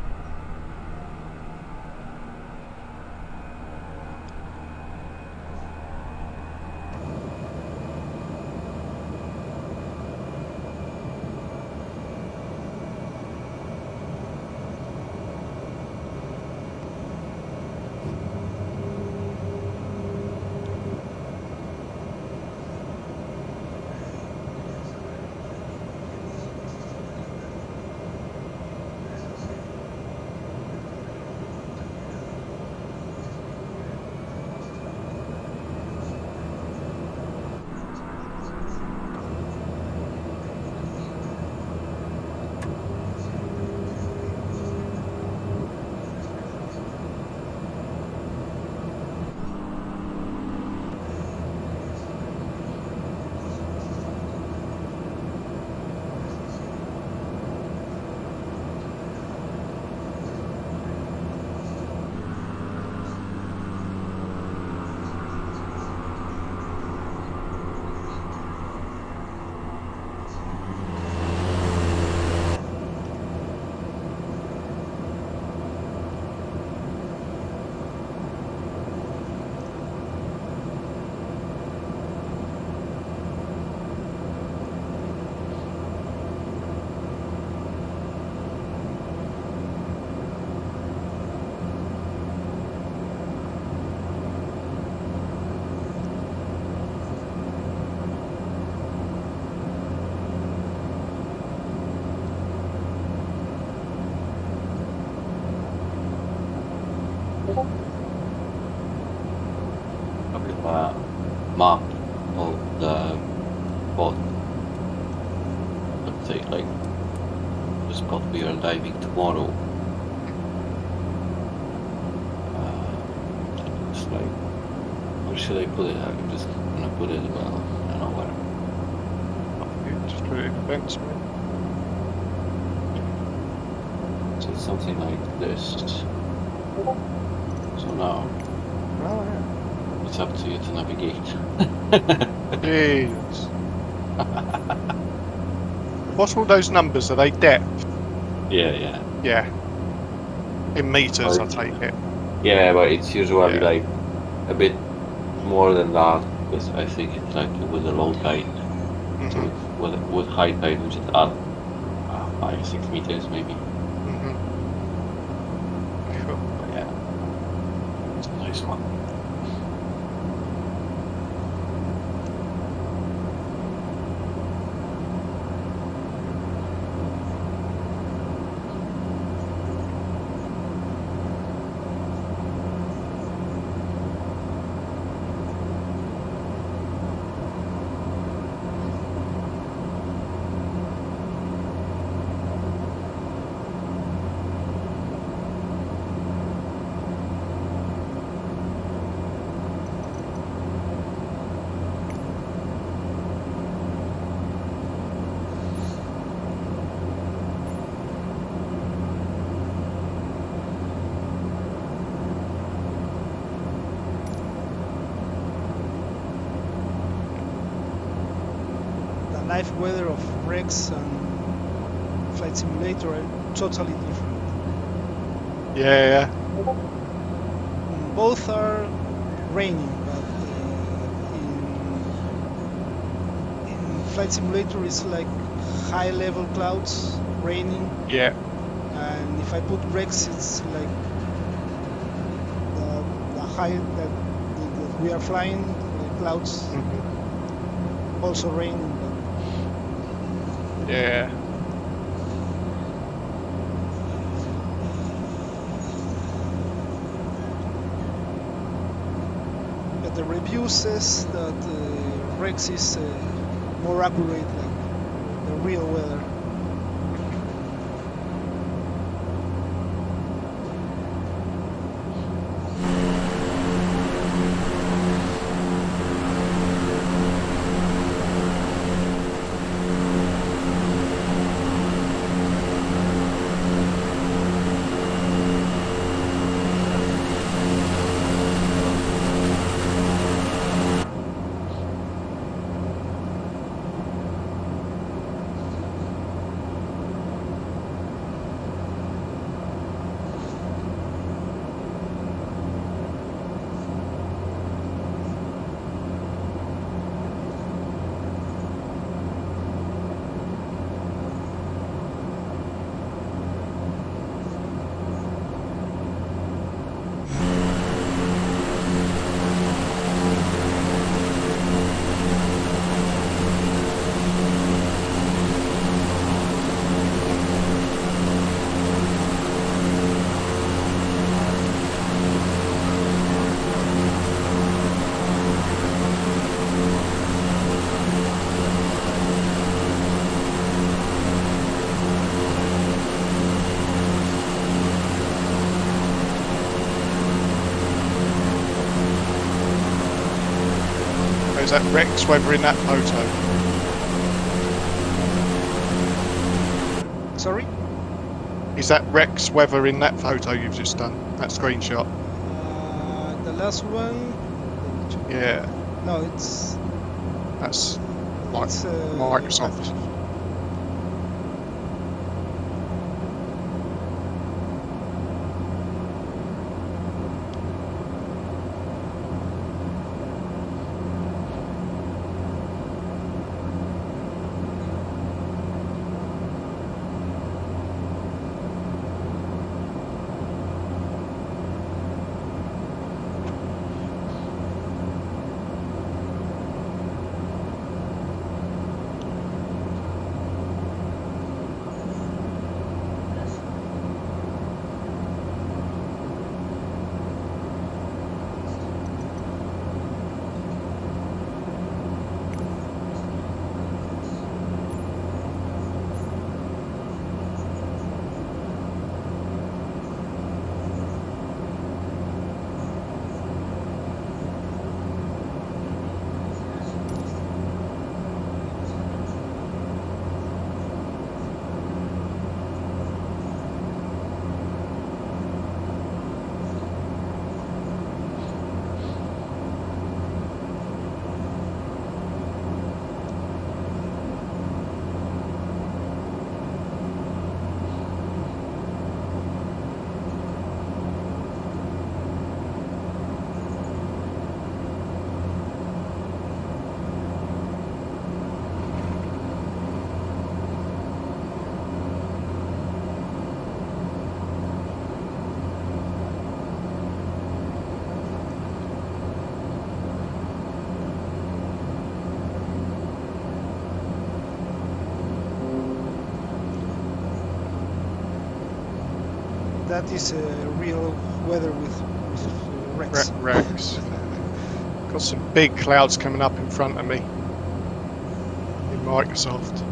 I will map of the spot. Let's say like the spot we are diving tomorrow. It's like, where should I put it? I'm just gonna put it, well, I don't know where. You just put it in events, mate. So it's something like this. So now Oh, it's up to you to navigate. yeah. Jeez. What's all those numbers? Are they depth? Yeah. Yeah. In meters, I Right. take it. Yeah, but it's usually Yeah. like a bit more than that, because I think it's like with the low tide. So Mhm. with high tide, we just add 5-6 meters maybe. Mhm. Cool. But yeah, it's a nice one. The live weather of Rex and Flight Simulator are totally different. Yeah. Both are raining, but in Flight Simulator it's like high level clouds raining, Yeah. and if I put Rex it's like the high that we are flying, the clouds Mhm. also raining. Yeah. But the review says that Rex is more accurate, like the real weather. Is that Rex weather in that photo? Sorry? Is that Rex weather in that photo you've just done? That screenshot? The last one. Yeah. No, it's That's like it's Microsoft. that is real weather with wrecks. Rex. Got some big clouds coming up in front of me in Microsoft.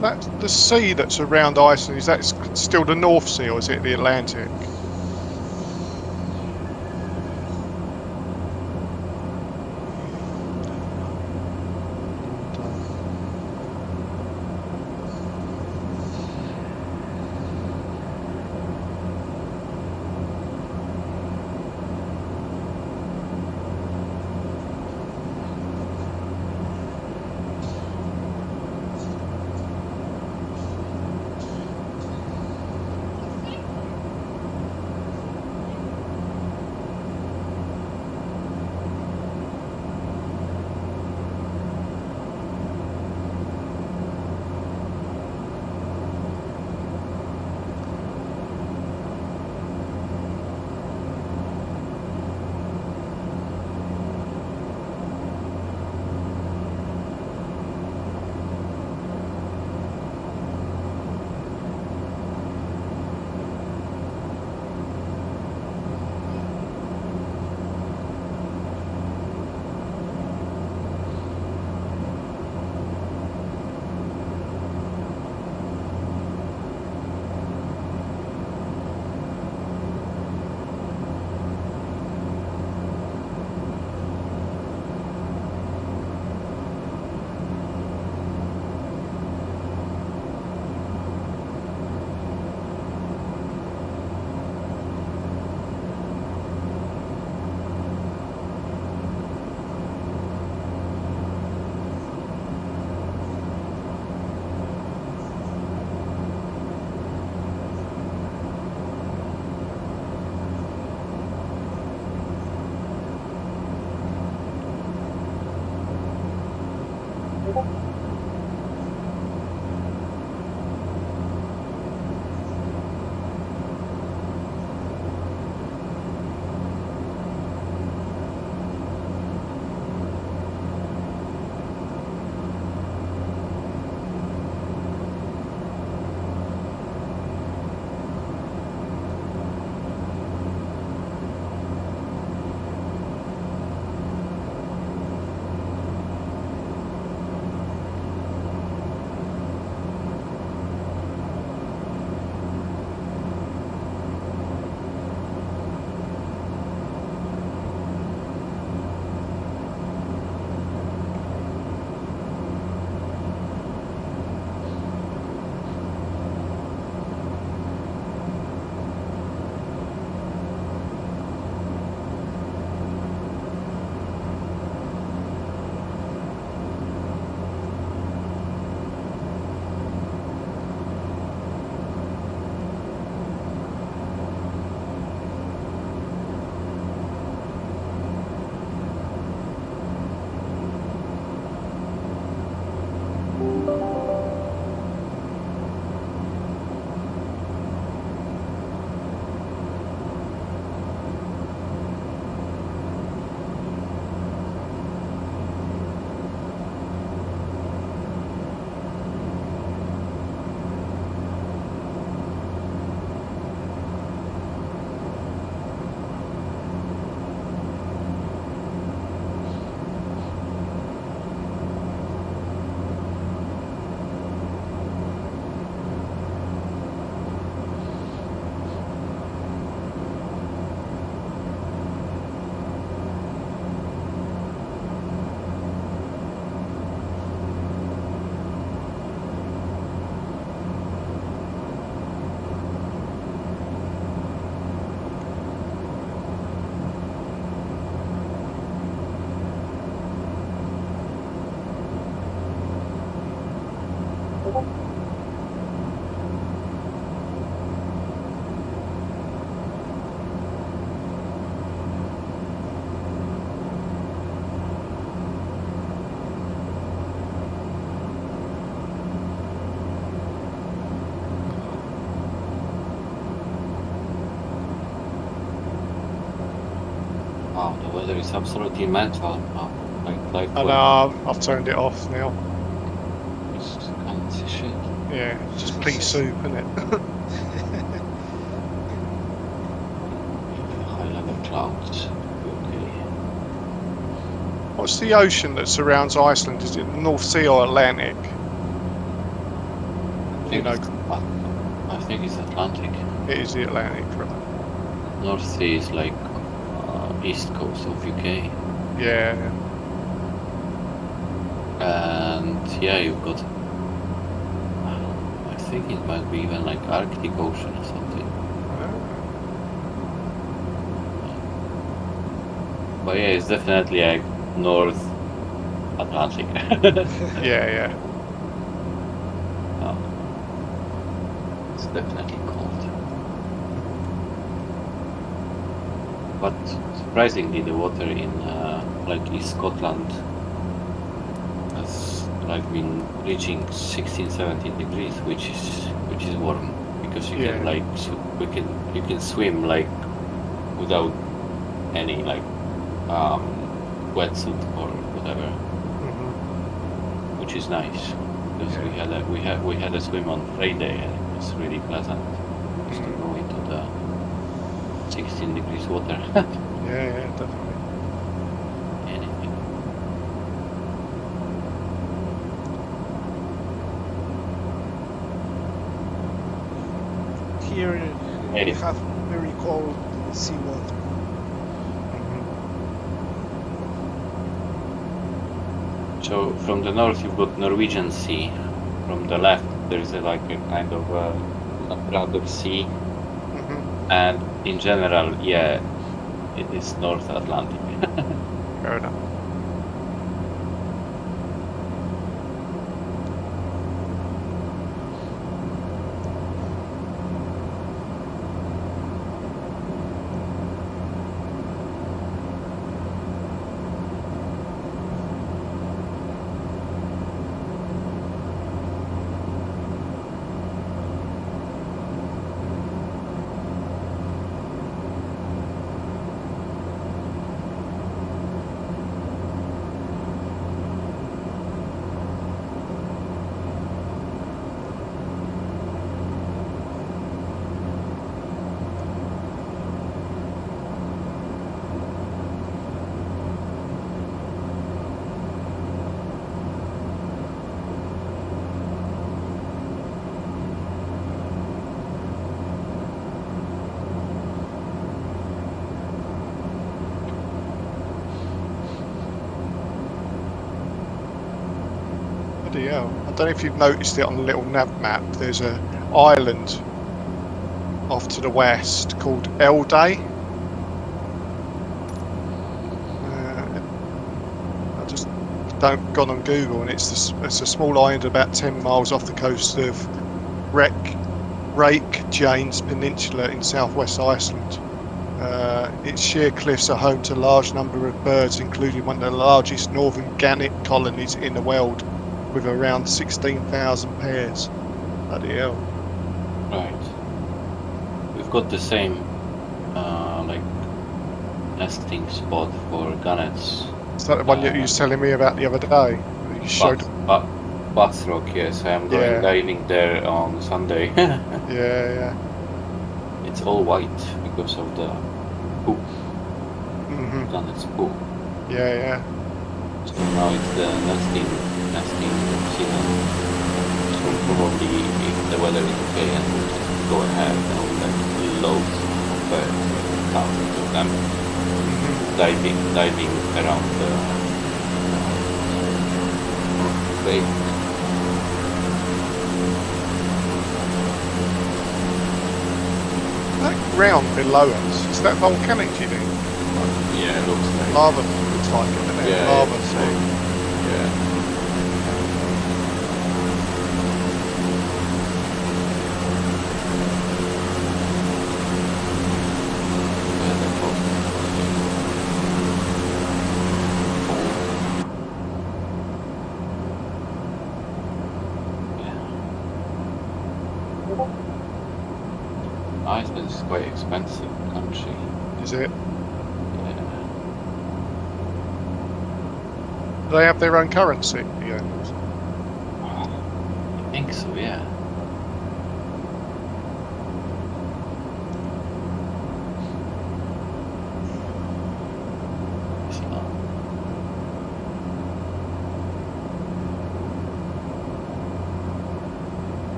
That the sea that's around Iceland, is that still the North Sea or is it the Atlantic? Wow, the weather is absolutely mental now. Like And what? I've turned it off now. It's kind of shit. Yeah, it's just pea soup, isn't it? High level clouds. Okay. What's the ocean that surrounds Iceland? Is it the North Sea or Atlantic? You know, I think it's Atlantic. it is the Atlantic, right? North Sea is like east coast of UK. Yeah. And yeah, you've got, I think it might be even like Arctic Ocean or something. But yeah, it's definitely like North Atlantic. Yeah. It's definitely cold. But surprisingly, the water in like East Scotland has like been reaching 16, 17 degrees, which is warm, because you can like you can swim like without any like wetsuit or whatever, which is nice, because we had a swim on Friday and it was really pleasant just to go into the 16 degrees water. Yeah, definitely. Anything. Here we have very cold seawater. So from the north you've got Norwegian Sea. From the left there is like a kind of Labrador Sea. And in general, yeah, it is North Atlantic. Fair enough. Bloody hell. I don't know if you've noticed it on the little nav map. There's an island off to the west called Elday. I just gone on Google, and it's a small island about 10 miles off the coast of Reykjanes Peninsula in southwest Iceland. Its sheer cliffs are home to a large number of birds, including one of the largest northern gannet colonies in the world, with around 16,000 pairs. Bloody hell. Right. We've got the same like nesting spot for gannets. Is that the one you was telling me about the other day? You showed. Bathrock, yes. I am going diving there on Sunday. Yeah. It's all white because of the poop. Gannets poop. Yeah. So now it's the nesting season. So probably if the weather is okay and we'll just go ahead and we'll like loads of birds, thousands of them, diving around the bay. That ground below us, is that volcanic, do you think? Yeah, it looks like Lava looks like it, isn't it? Yeah, Lava it's sea. yeah. Iceland is quite expensive country. Is it? Yeah. Do they have their own currency? The owners? I think so, yeah.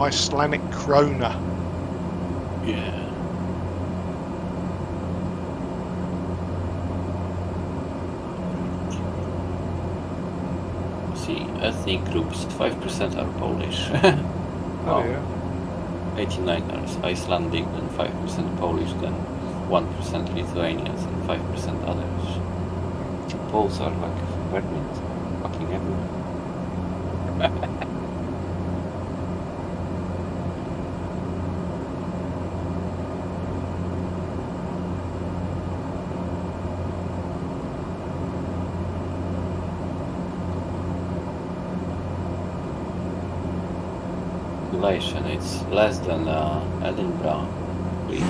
Icelandic krona. Yeah. See, ethnic groups, 5% are Polish. Oh Wow. yeah. 89ers, Icelandic, then 5% Polish, then 1% Lithuanians, and 5% others. Poles are like vermins, fucking everywhere. Population, it's less than Edinburgh, 3,000,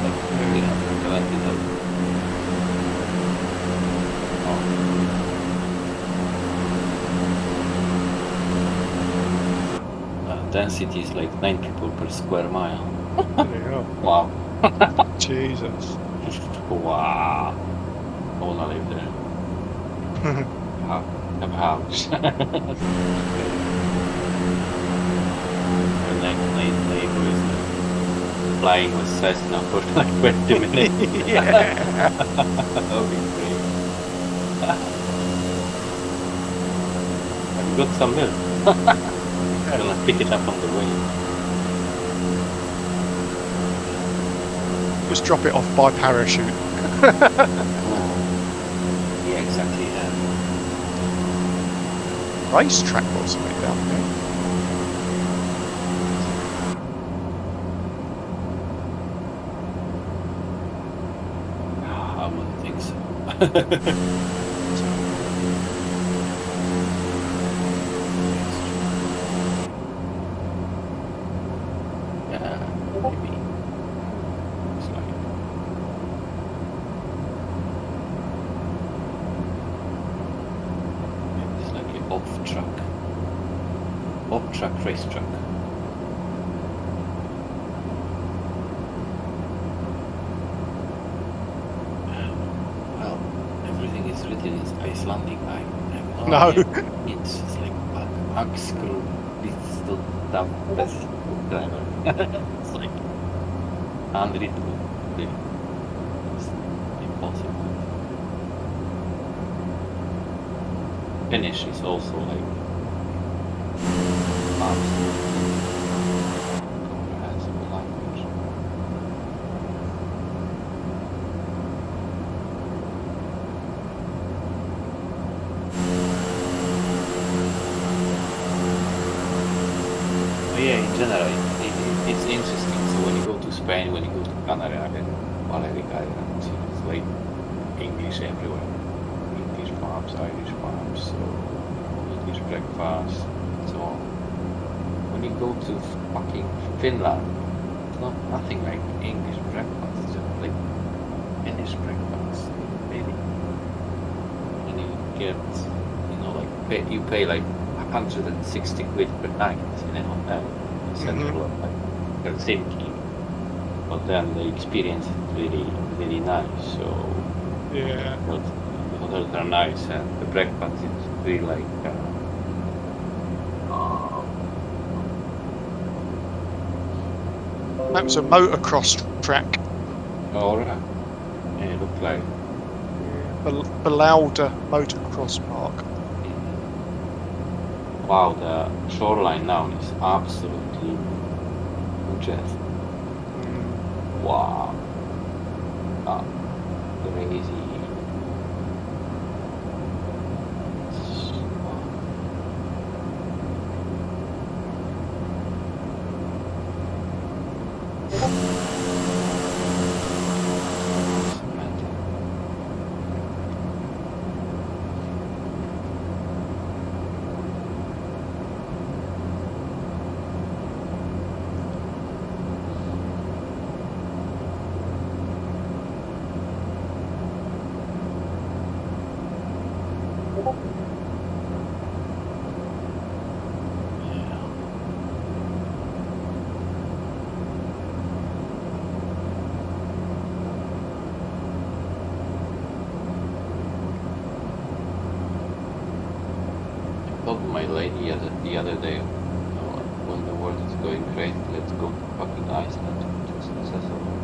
like 370,000. Density is like 9 people per square mile. Yeah. Wow. Jesus. Wow. I wanna live there. Have a house. The next neighbor is flying with Cessna for like 20 minutes. Yeah. That would be great. I've got some milk. I'm gonna pick it up on the way. Just drop it off by parachute. Yeah, exactly. Yeah. Racetrack or something down there. I wouldn't think so. Yeah, maybe. It's like it's like an off-track racetrack. Well, everything is written in Icelandic. I have no No. idea what it means. It's like Axel Little Best driver. It's like unreadable. Really. It's impossible. Finnish is also like absolutely comprehensible language. Oh yeah, in general, it's interesting. So when you go to Spain, when you go to Canary Island, Balearic Islands, it's like English everywhere. English pubs, Irish pubs, so English breakfast, and so on. When you go to fucking Finland, it's not nothing like English breakfast. It's just like Finnish breakfast, really. And you get, you pay like 160 quid per night in a hotel in central of like Helsinki. But then the experience is really, really nice. So Yeah. the hotels are nice and the breakfast is really like That was a motocross track. alright. Yeah, it looked like Belauda Motocross Park. wow, the shoreline now is absolutely gorgeous. Wow. Crazy. I told my lady the other day, when the world is going crazy, let's go to fucking Iceland. Just accessible.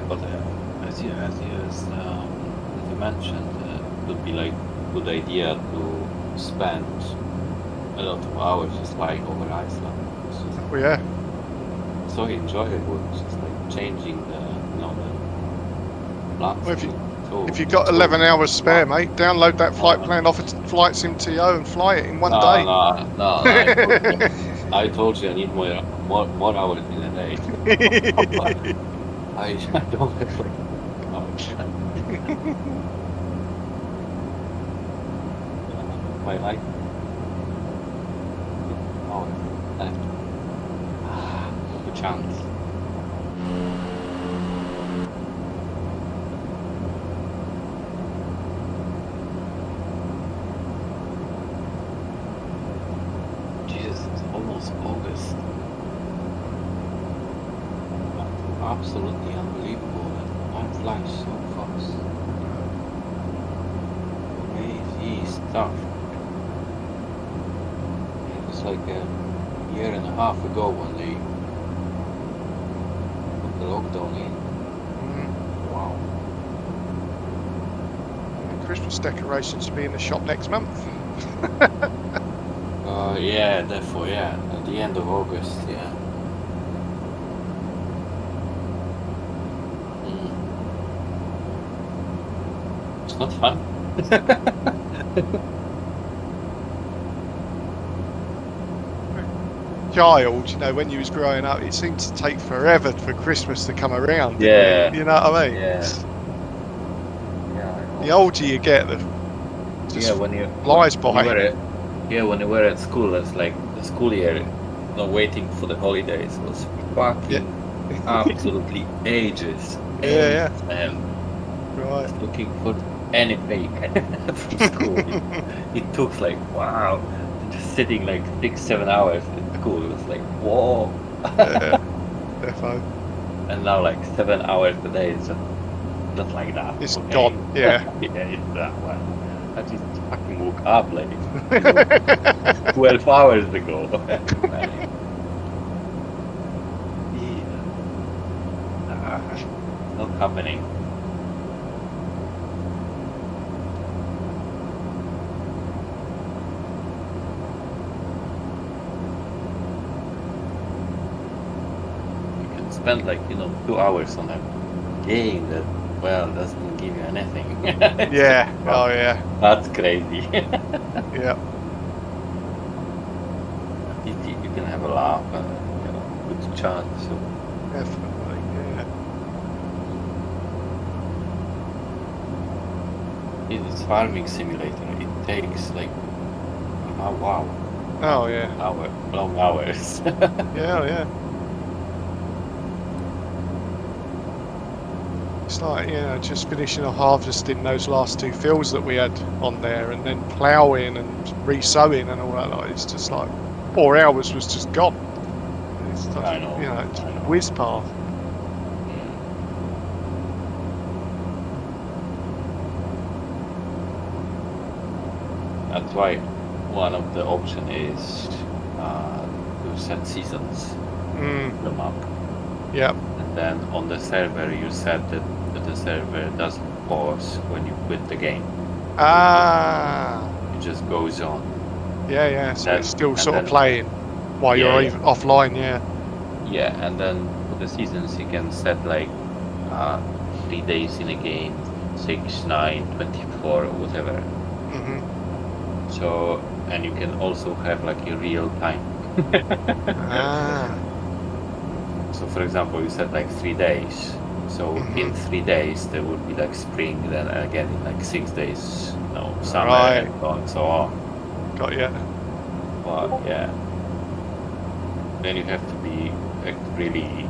But as you mentioned, it would be like good idea to spend a lot of hours just flying over Iceland. It's just Oh yeah. so enjoyable. It's just like changing the Well, landscape. if you've got 11 hours spare, wow. mate, download that flight Uh, plan off of Flight SimTO and fly it in one No, day. no. I told you I need more hours in a day. I don't have like hours. My life. Hours left. No chance. Jesus, it's almost August. Absolutely unbelievable that time flies so fast. Crazy stuff. It was like a year and a half ago when they put the lockdown in. Wow. Christmas decorations to be in the shop next month. Yeah, therefore, yeah. At the end of August, yeah. It's not fun. child, you know, when you was growing up, it seemed to take forever for Christmas to come around. Didn't Yeah. it? You know what I mean? Yeah. Yeah. I know. The older you get, the just Yeah, when you flies when you by. were when you were at school, it's like the school year, waiting for the holidays was fucking absolutely ages. Yeah, Ages, man. right. Just looking for any break from school. It took like wow, just sitting like 6-7 hours at school. It was like whoa. Yeah, defo. And now like 7 hours a day is just like that. It's okay? gone. Yeah. Yeah, it's that one. I just fucking woke up like 12 hours ago. Man. Yeah. Not happening. You can spend like 2 hours on a game that doesn't give you anything. Yeah. Oh yeah. That's crazy. Yeah. You can have a laugh and good chat. So Definitely. Yeah. it's farming simulator. It takes like wow, Oh yeah. long hours. Yeah. Yeah. It's like, just finishing off harvesting those last 2 fields that we had on there, and then ploughing and re-sowing and all that. Like, it's just like 4 hours was just gone. It's like, I know. It's I know. whiz past. That's why one of the option is to set seasons Mm. the map, Yep. and then on the server you set that the server doesn't pause when you quit the game. Ah. It just goes on. Yeah. Yeah. So Then- it's still and sort of then- playing while Yeah, you're yeah. even offline. Yeah. Yeah, and then for the seasons you can set like 3 days in a game, 6, 9, 24, or whatever. Mhm. So, and you can also have like a real time. Ah. So for example, you set like 3 days. So in 3 days there would be like spring, then again in like 6 days, summer, Right. and so on and so on. Got you. But yeah, then you have to be like really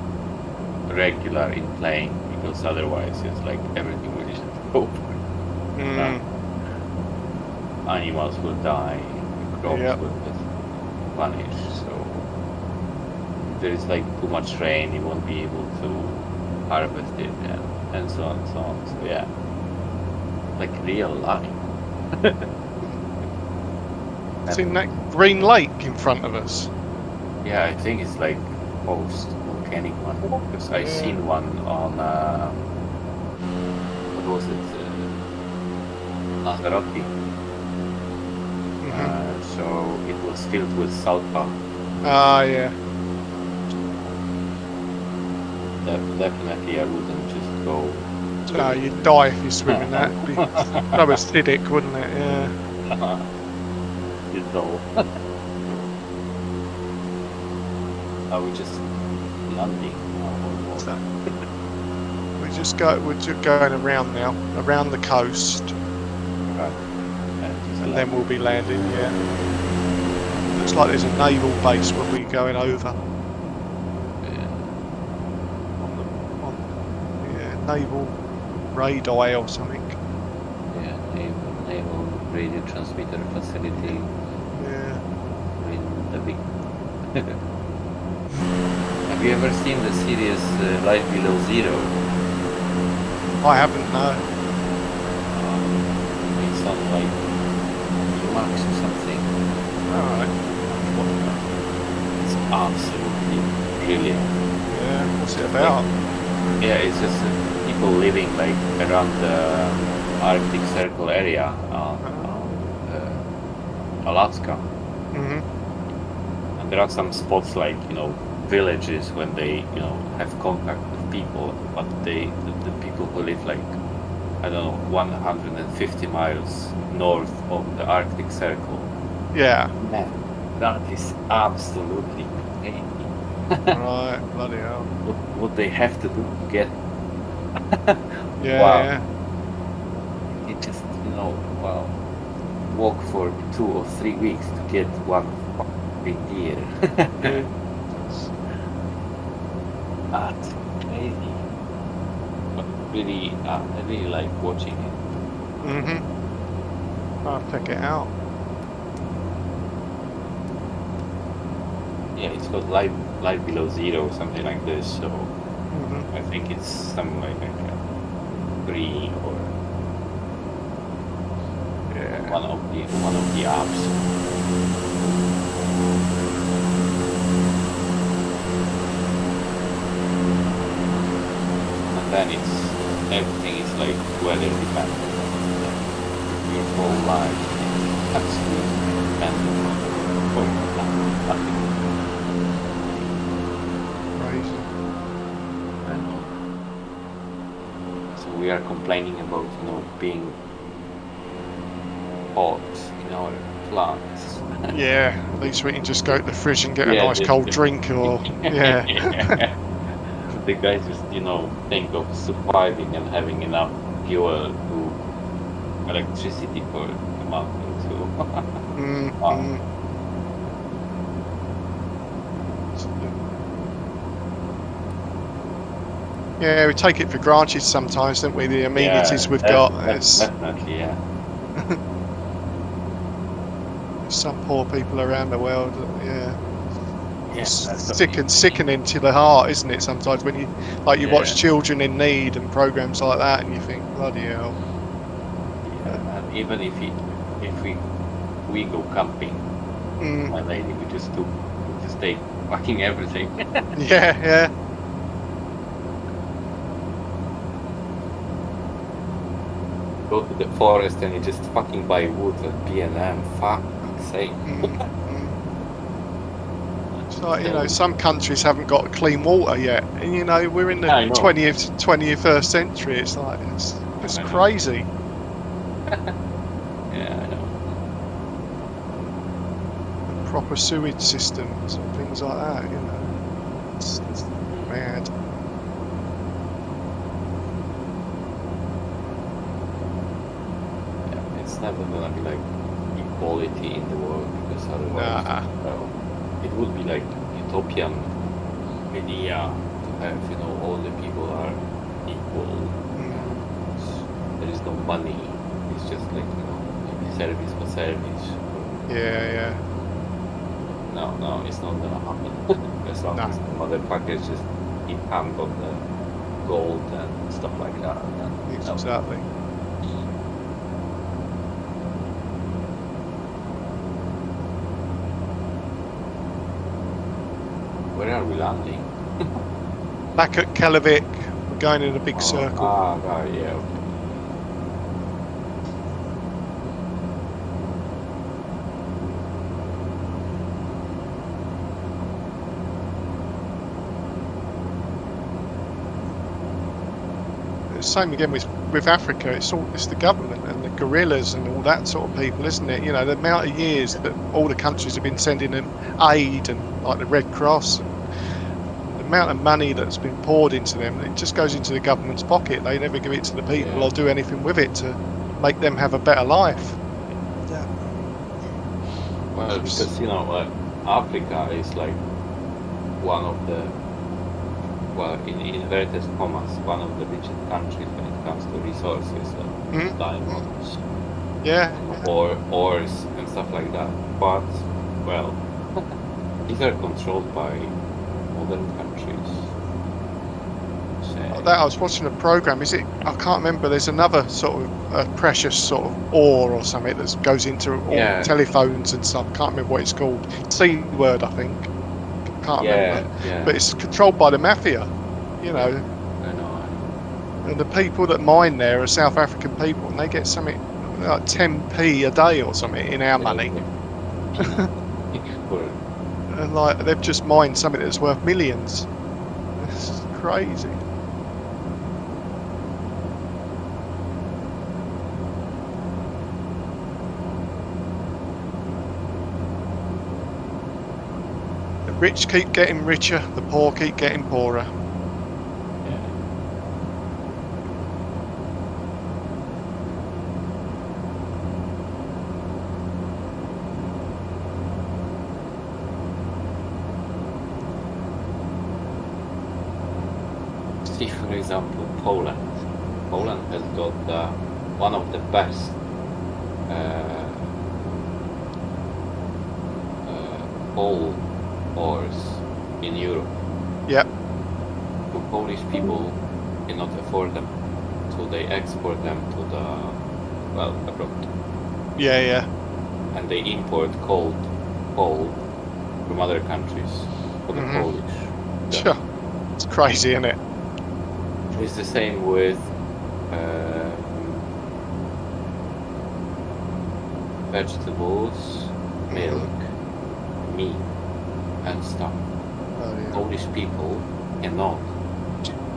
regular in playing, because otherwise it's like everything will just go. Mm. Animals will die, crops Yep. will just vanish. So if there is like too much rain, you won't be able to harvest it, and so on and so on. So yeah, like real life. Seen that green lake in front of us? Yeah, I think it's like post-volcanic one, because I Yeah. seen one on what was it? Lanzarote. So it was filled with sulfur. Ah, yeah. Definitely, I wouldn't just go. No, you'd die if you swim in that. It'd be so acidic, wouldn't it? Yeah. You know. Are we just landing? We're just going around now, around the coast, Right. and then we'll be landing. Yeah. Looks like there's a naval base we'll be going over. Naval radar or something. Yeah, naval radio transmitter facility Yeah. in the big. Have you ever seen the series Life Below Zero? I haven't, no. It's on like Max or something. Alright. It's absolutely brilliant. Yeah, what's it about? Yeah, it's just people living like around the Arctic Circle area, Alaska. Mm-hmm. And there are some spots like villages when they have contact with people, but the people who live like 150 miles north of the Arctic Circle. Yeah. Man, that is absolutely Hey, Right, bloody hell. what they have to do to get. Yeah, Wow. yeah. You just, well, walk for 2 or 3 weeks to get one big deer. That's crazy. But really, I really like watching it. Mm-hmm. I'll check it out. Yeah, it's called Life Below Zero or something like this. So Mm-hmm. I think it's something like a 3 or Yeah. one of the apps. And then everything is like weather dependent. Your whole life is absolutely dependent on nothing. Crazy. I know. So we are complaining about being hot in our plants. Yeah, at least we can just go to the fridge and get a Yeah, nice cold drink or, yeah. The guys just think of surviving and having enough fuel to electricity for a month or two. Wow. Mm-hmm. Yeah, we take it for granted sometimes, don't we? The amenities we've got. Definitely, yeah. Some poor people around the world, yeah. Yes, Sickening to the heart, isn't it? Sometimes when you watch Yeah. children in need and programs like that, and you think, bloody hell. Yeah, and even if we go camping, Mm, my lady, we just take fucking everything. yeah, yeah. Go to the forest and you just fucking buy wood at B&M. Fuck's sake. Mm. It's like, some countries haven't got clean water yet, and we're in the I know. 21st century. It's like it's I know. crazy. Yeah, I know. Proper sewage systems and things like that. It's mad. Yeah, it's never gonna be like equality in the world because otherwise, Nah. well, it would be like utopian idea to have, all the people are equal. There is no money. It's just like, maybe service for service. Yeah. No, it's not gonna happen. As long as the motherfuckers just keep hand on the gold and stuff like that. No. Exactly. Where are we landing? Back at Kelavik, we're going in a big circle. Right, yeah, okay. Same again with Africa. It's the government and the guerrillas and all that sort of people, isn't it? The amount of years that all the countries have been sending them aid and like the Red Cross, and the amount of money that's been poured into them, it just goes into the government's pocket. They never give it to the people or do anything with it to make them have a better life. Yeah. Well, because Africa is like one of the, well, in inverted commas, one of the richest countries when it comes to resources, diamonds, Yeah. or ores and stuff like that. But, well, these are controlled by modern countries. So, That I was watching a program. I can't remember. There's another sort of precious sort of ore or something that goes into all telephones and stuff. Can't remember what it's called. C word, I think. Can't remember. Yeah. But it's controlled by the mafia. I know. And the people that mine there are South African people, and they get something like 10p a day or something in our money. And like they've just mined something that's worth millions. It's crazy. Rich keep getting richer, the poor keep getting poorer. Yeah. See, for example, Poland. Poland has got one of the best coal ores in Europe. Yep. The Polish people cannot afford them, so they export them to the abroad, Yeah, yeah. and they import coal from other countries for the Mhm. Polish. Sure. It's crazy, isn't it? It's the same with vegetables, milk, meat, and stuff. Oh, yeah. Polish people cannot,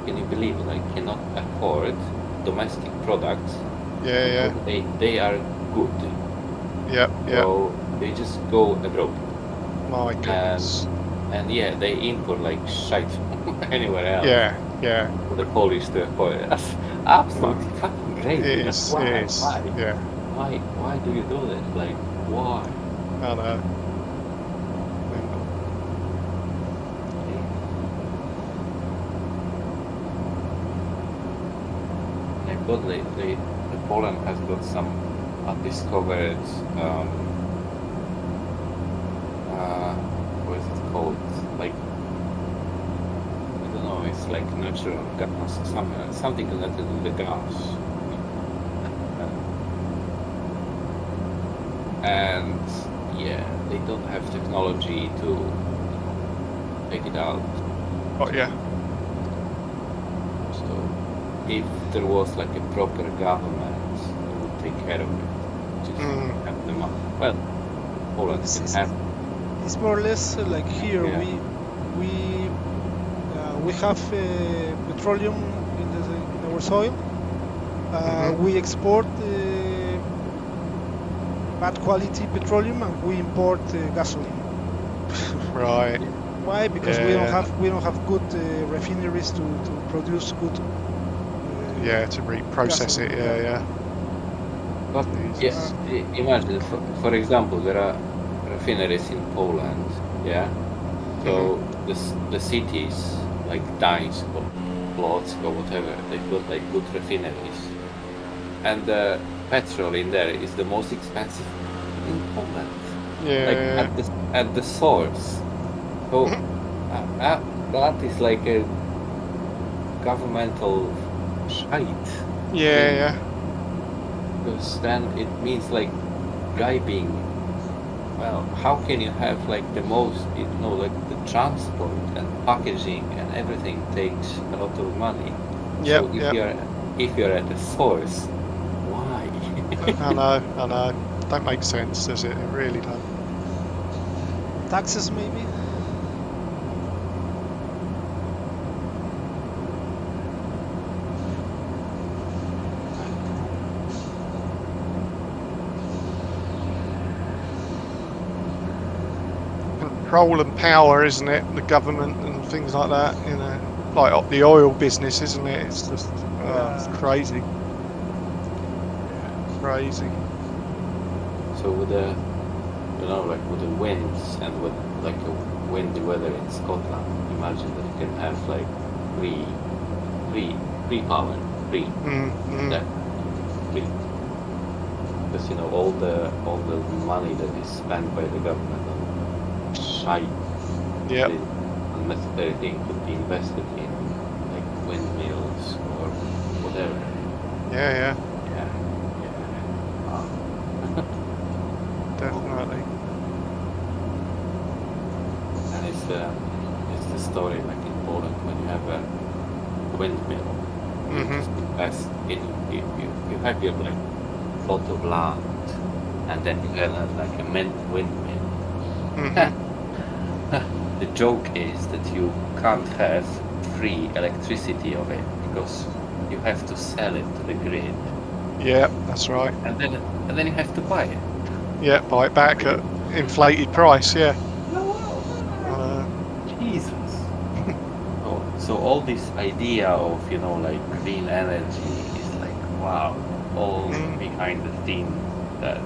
can you believe it, like cannot afford domestic products Yeah, yeah. because they are good. Yep, yep. So they just go abroad. My goodness. And yeah, they import like shite from anywhere else. Yeah, yeah. For the Polish to afford it. That's absolutely fucking crazy. It Like, is. why? It is. Why? Yeah. Why do you do this? Like, why? I know. Mental. Thank God Poland has got some undiscovered what is it called? Like, I don't know, it's like natural gas, something connected with the gas. And yeah, they don't have technology to take it out. Oh, yeah. So if there was like a proper government that would take care of it, just have the money. Well, Poland can have. It's more or less like here. Yeah. We have petroleum in our soil. We export bad quality petroleum, and we import gasoline. Right. Why? Because Yeah. we don't have good refineries to produce good. Yeah, to reprocess it. gasoline, Yeah, yeah. But yes, imagine, for example, there are refineries in Poland, yeah? So the cities like Gdańsk or Plock or whatever, they've got like good refineries. And the petrol in there is the most expensive in Poland. Yeah. Like at the source. So that is like a governmental shite. Yeah, yeah. Because then it means like driving. Well, how can you have like the most, like the transport and packaging and everything takes a lot of money. Yep, So yep. if you're at the source, why? I know. Don't make sense, does it? It really don't. taxes maybe. Control and power, isn't it? The government and things like that. You know, like the oil business, isn't it? It's just it's crazy. Crazy. So with the, like with the winds and with like a windy weather in Scotland, imagine that you can have like free power, that free. Because all the money that is spent by the government on shite, Yep. unnecessary thing could be invested in like windmills or whatever. Yeah, yeah. Yeah. Definitely. And it's the story like in Poland when you have a windmill. You just invest in you have your like plot of land, and then you have like a windmill. The joke is that you can't have free electricity of it because you have to sell it to the grid. Yeah, that's right. And then you have to buy it. Yeah, buy it back at inflated price. Yeah. Jesus. So all this idea of like green energy is like wow, all behind the theme that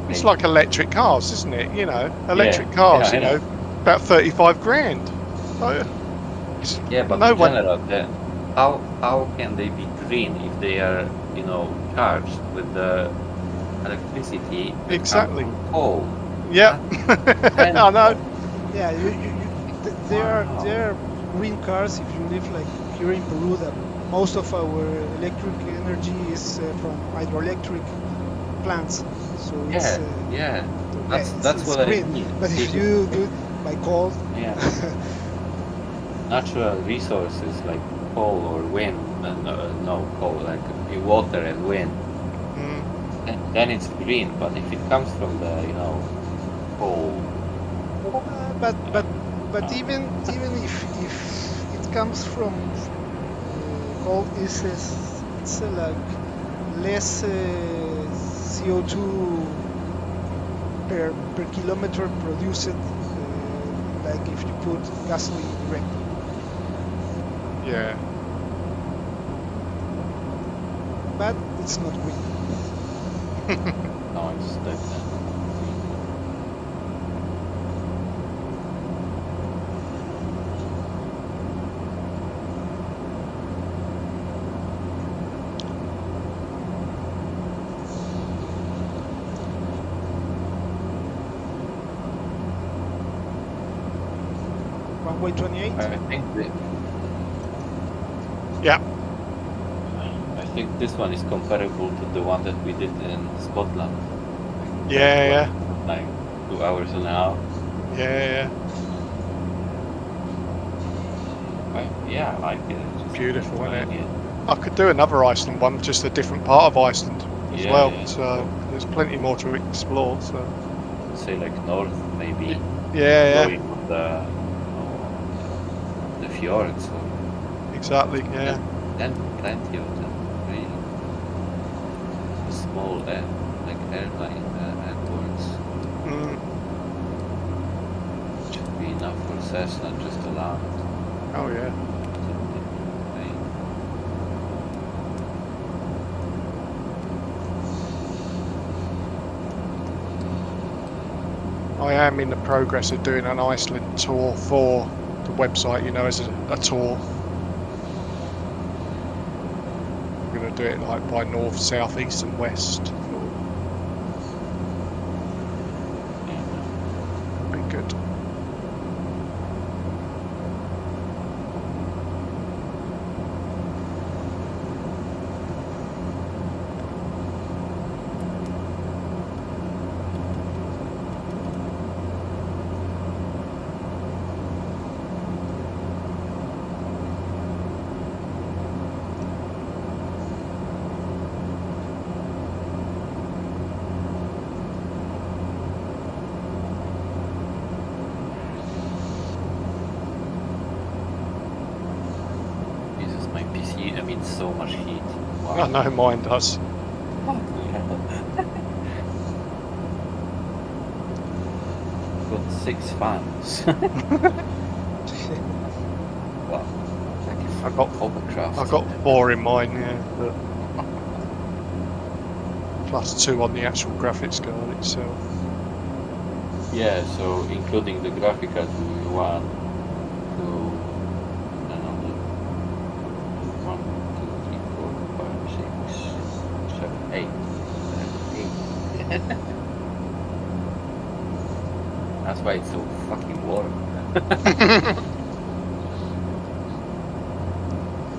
It's make like electric cars, isn't it? Electric yeah cars, I know. about 35 grand. So, Yeah, but no in one, general, how can they be green if they are charged with the electricity that comes exactly. from coal? Yep. That's I know. mental. Yeah, there Wow. are green cars if you live like here in Peru. That most of our electric energy is from hydroelectric plants. So Yeah, yeah. yeah, That's it's what I green. mean. But if you do it by coal, Yeah, natural resources like coal or wind, no coal, like water and wind, Mm, then it's green. But if it comes from the coal, but no. even if it comes from coal, it's like less CO2 per kilometer produced, like if you put gasoline directly. yeah. But it's not green. No, it's definitely not green. 1 way 28. I think Yeah. I think this one is comparable to the one that we did in Scotland. That Yeah, one yeah. was like 2 hours and a half. Yeah, yeah. Yeah, I like it. It's just Beautiful, isn't it? enjoying it. I could do another Iceland one, just a different part of Iceland as Yeah, well. yeah. So there's plenty more to explore. So Say like north, maybe yeah, going on the fjords or exactly. Yeah. then plenty of them. Really, the small like airline airports Mm. should be enough for Cessna just to land. Oh yeah. I am in the progress of doing an Iceland tour for the website, as a tour. I'm going to do it like by north, south, east and west. Be good. Jesus, my PC emits so much heat. I know mine does. Got 6 fans. Wow. I got hovercraft. 4 in mine, yeah, but plus 2 on the actual graphics card itself. Yeah, so including the graphic card, 1, 2, and on the 1, 2, 3, 4, 5, 6, 7, 8. That's why it's so fucking warm.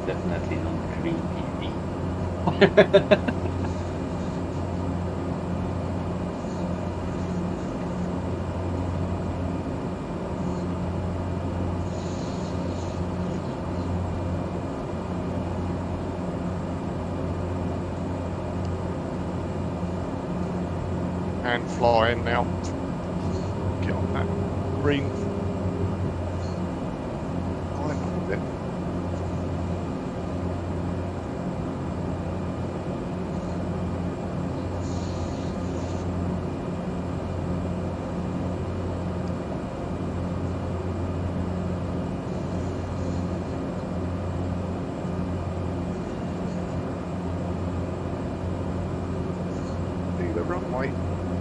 Definitely not green TV. And flying now. Get on that green island with it.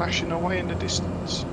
crashing away in the distance.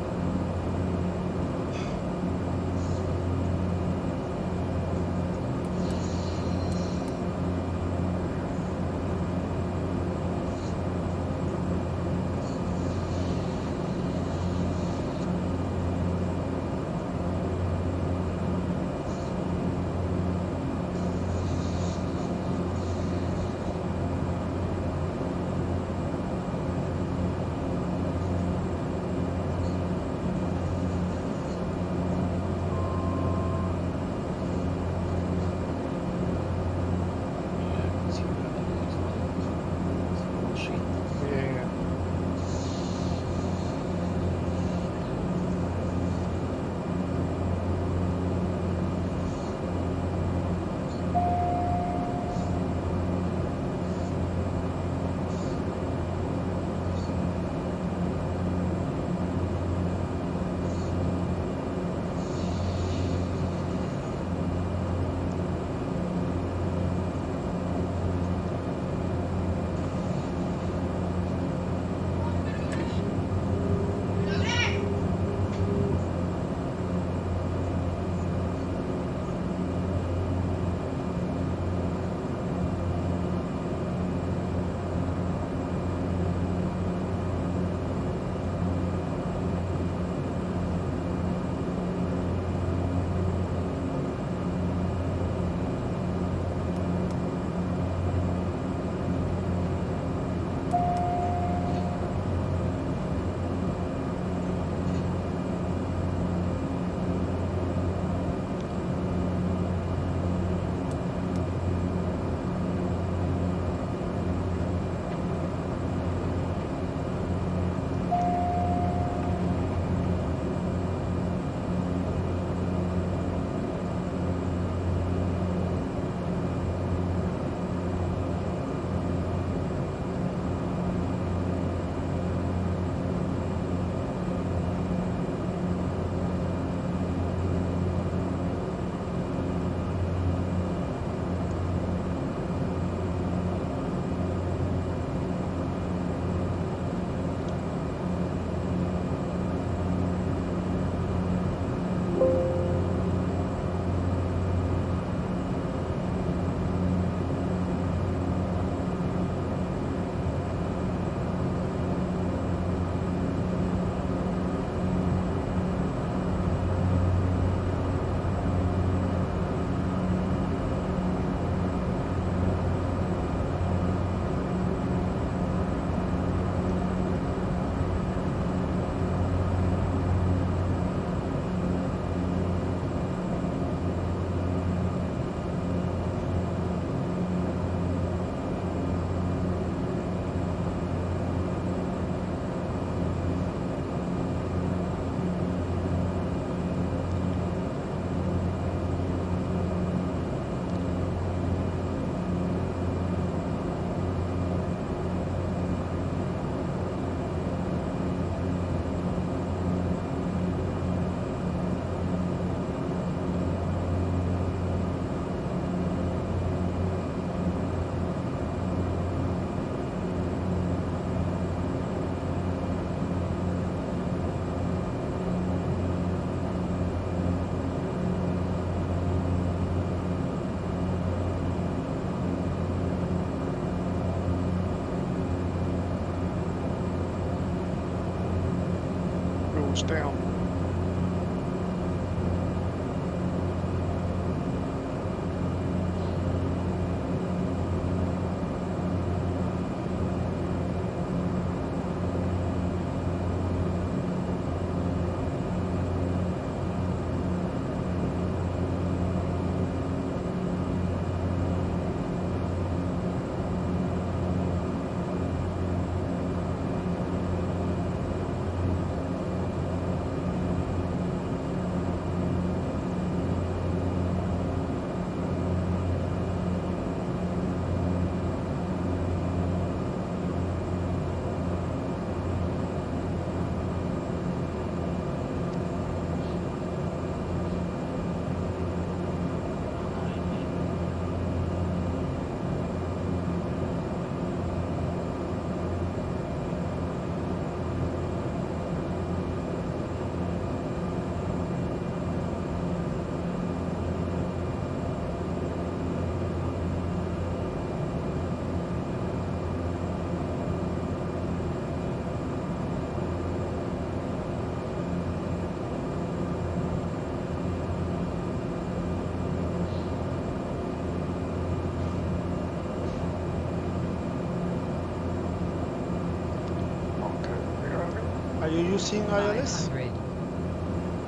you using ILS? 500.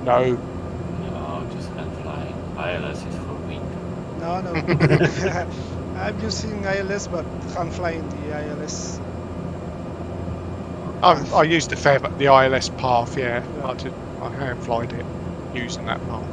No. No, just hand flying. ILS is for wind. No, no. I'm using ILS, but hand flying the ILS. I used the ILS path, yeah. Yeah. I hand flied it using that path.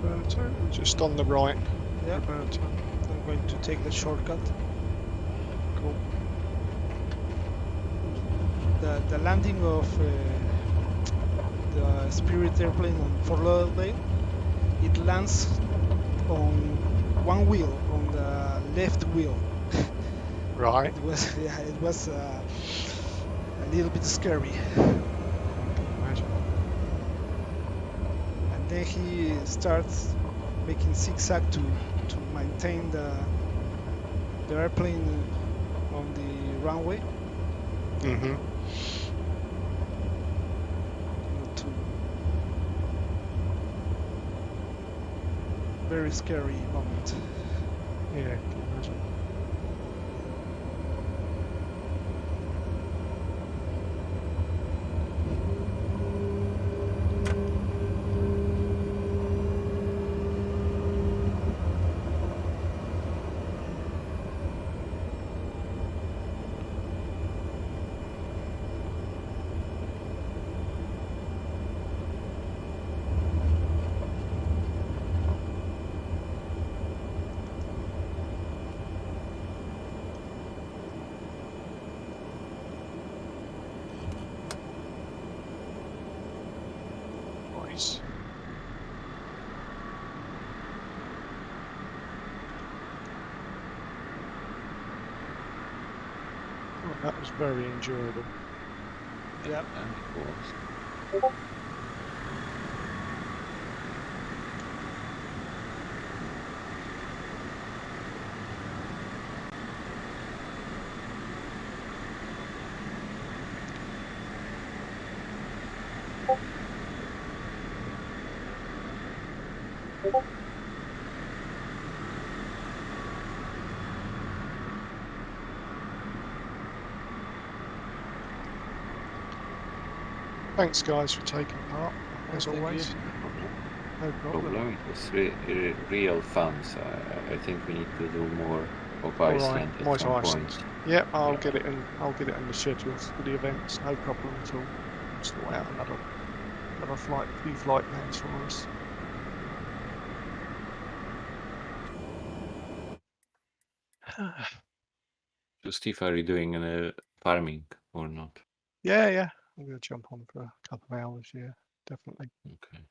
Roberto, just on the right. Yeah. Roberto. I'm going to take the shortcut. Cool. The landing of the Spirit airplane on Fort Lauderdale, it lands on one wheel, on the left wheel. Right. It was a little bit scary. Imagine. And then he starts making zigzag to maintain the airplane on the runway. Mm-hmm. Not too very scary moment. Yeah, can imagine. Nice. Well, that was very enjoyable. Yep. And it was. Thanks, guys, for taking part, as Thank you. always. No problem. Problem. It was real fun. So I think we need to do more of All Iceland right, at more some to Iceland. point. Yep, I'll Yeah. get it in. I'll get it in the schedules for the events. No problem at all. Sort out another few flight plans for us. So Steve, are you doing farming or not? Yeah, I'm gonna jump on for a couple of hours. Yeah, definitely. Okay.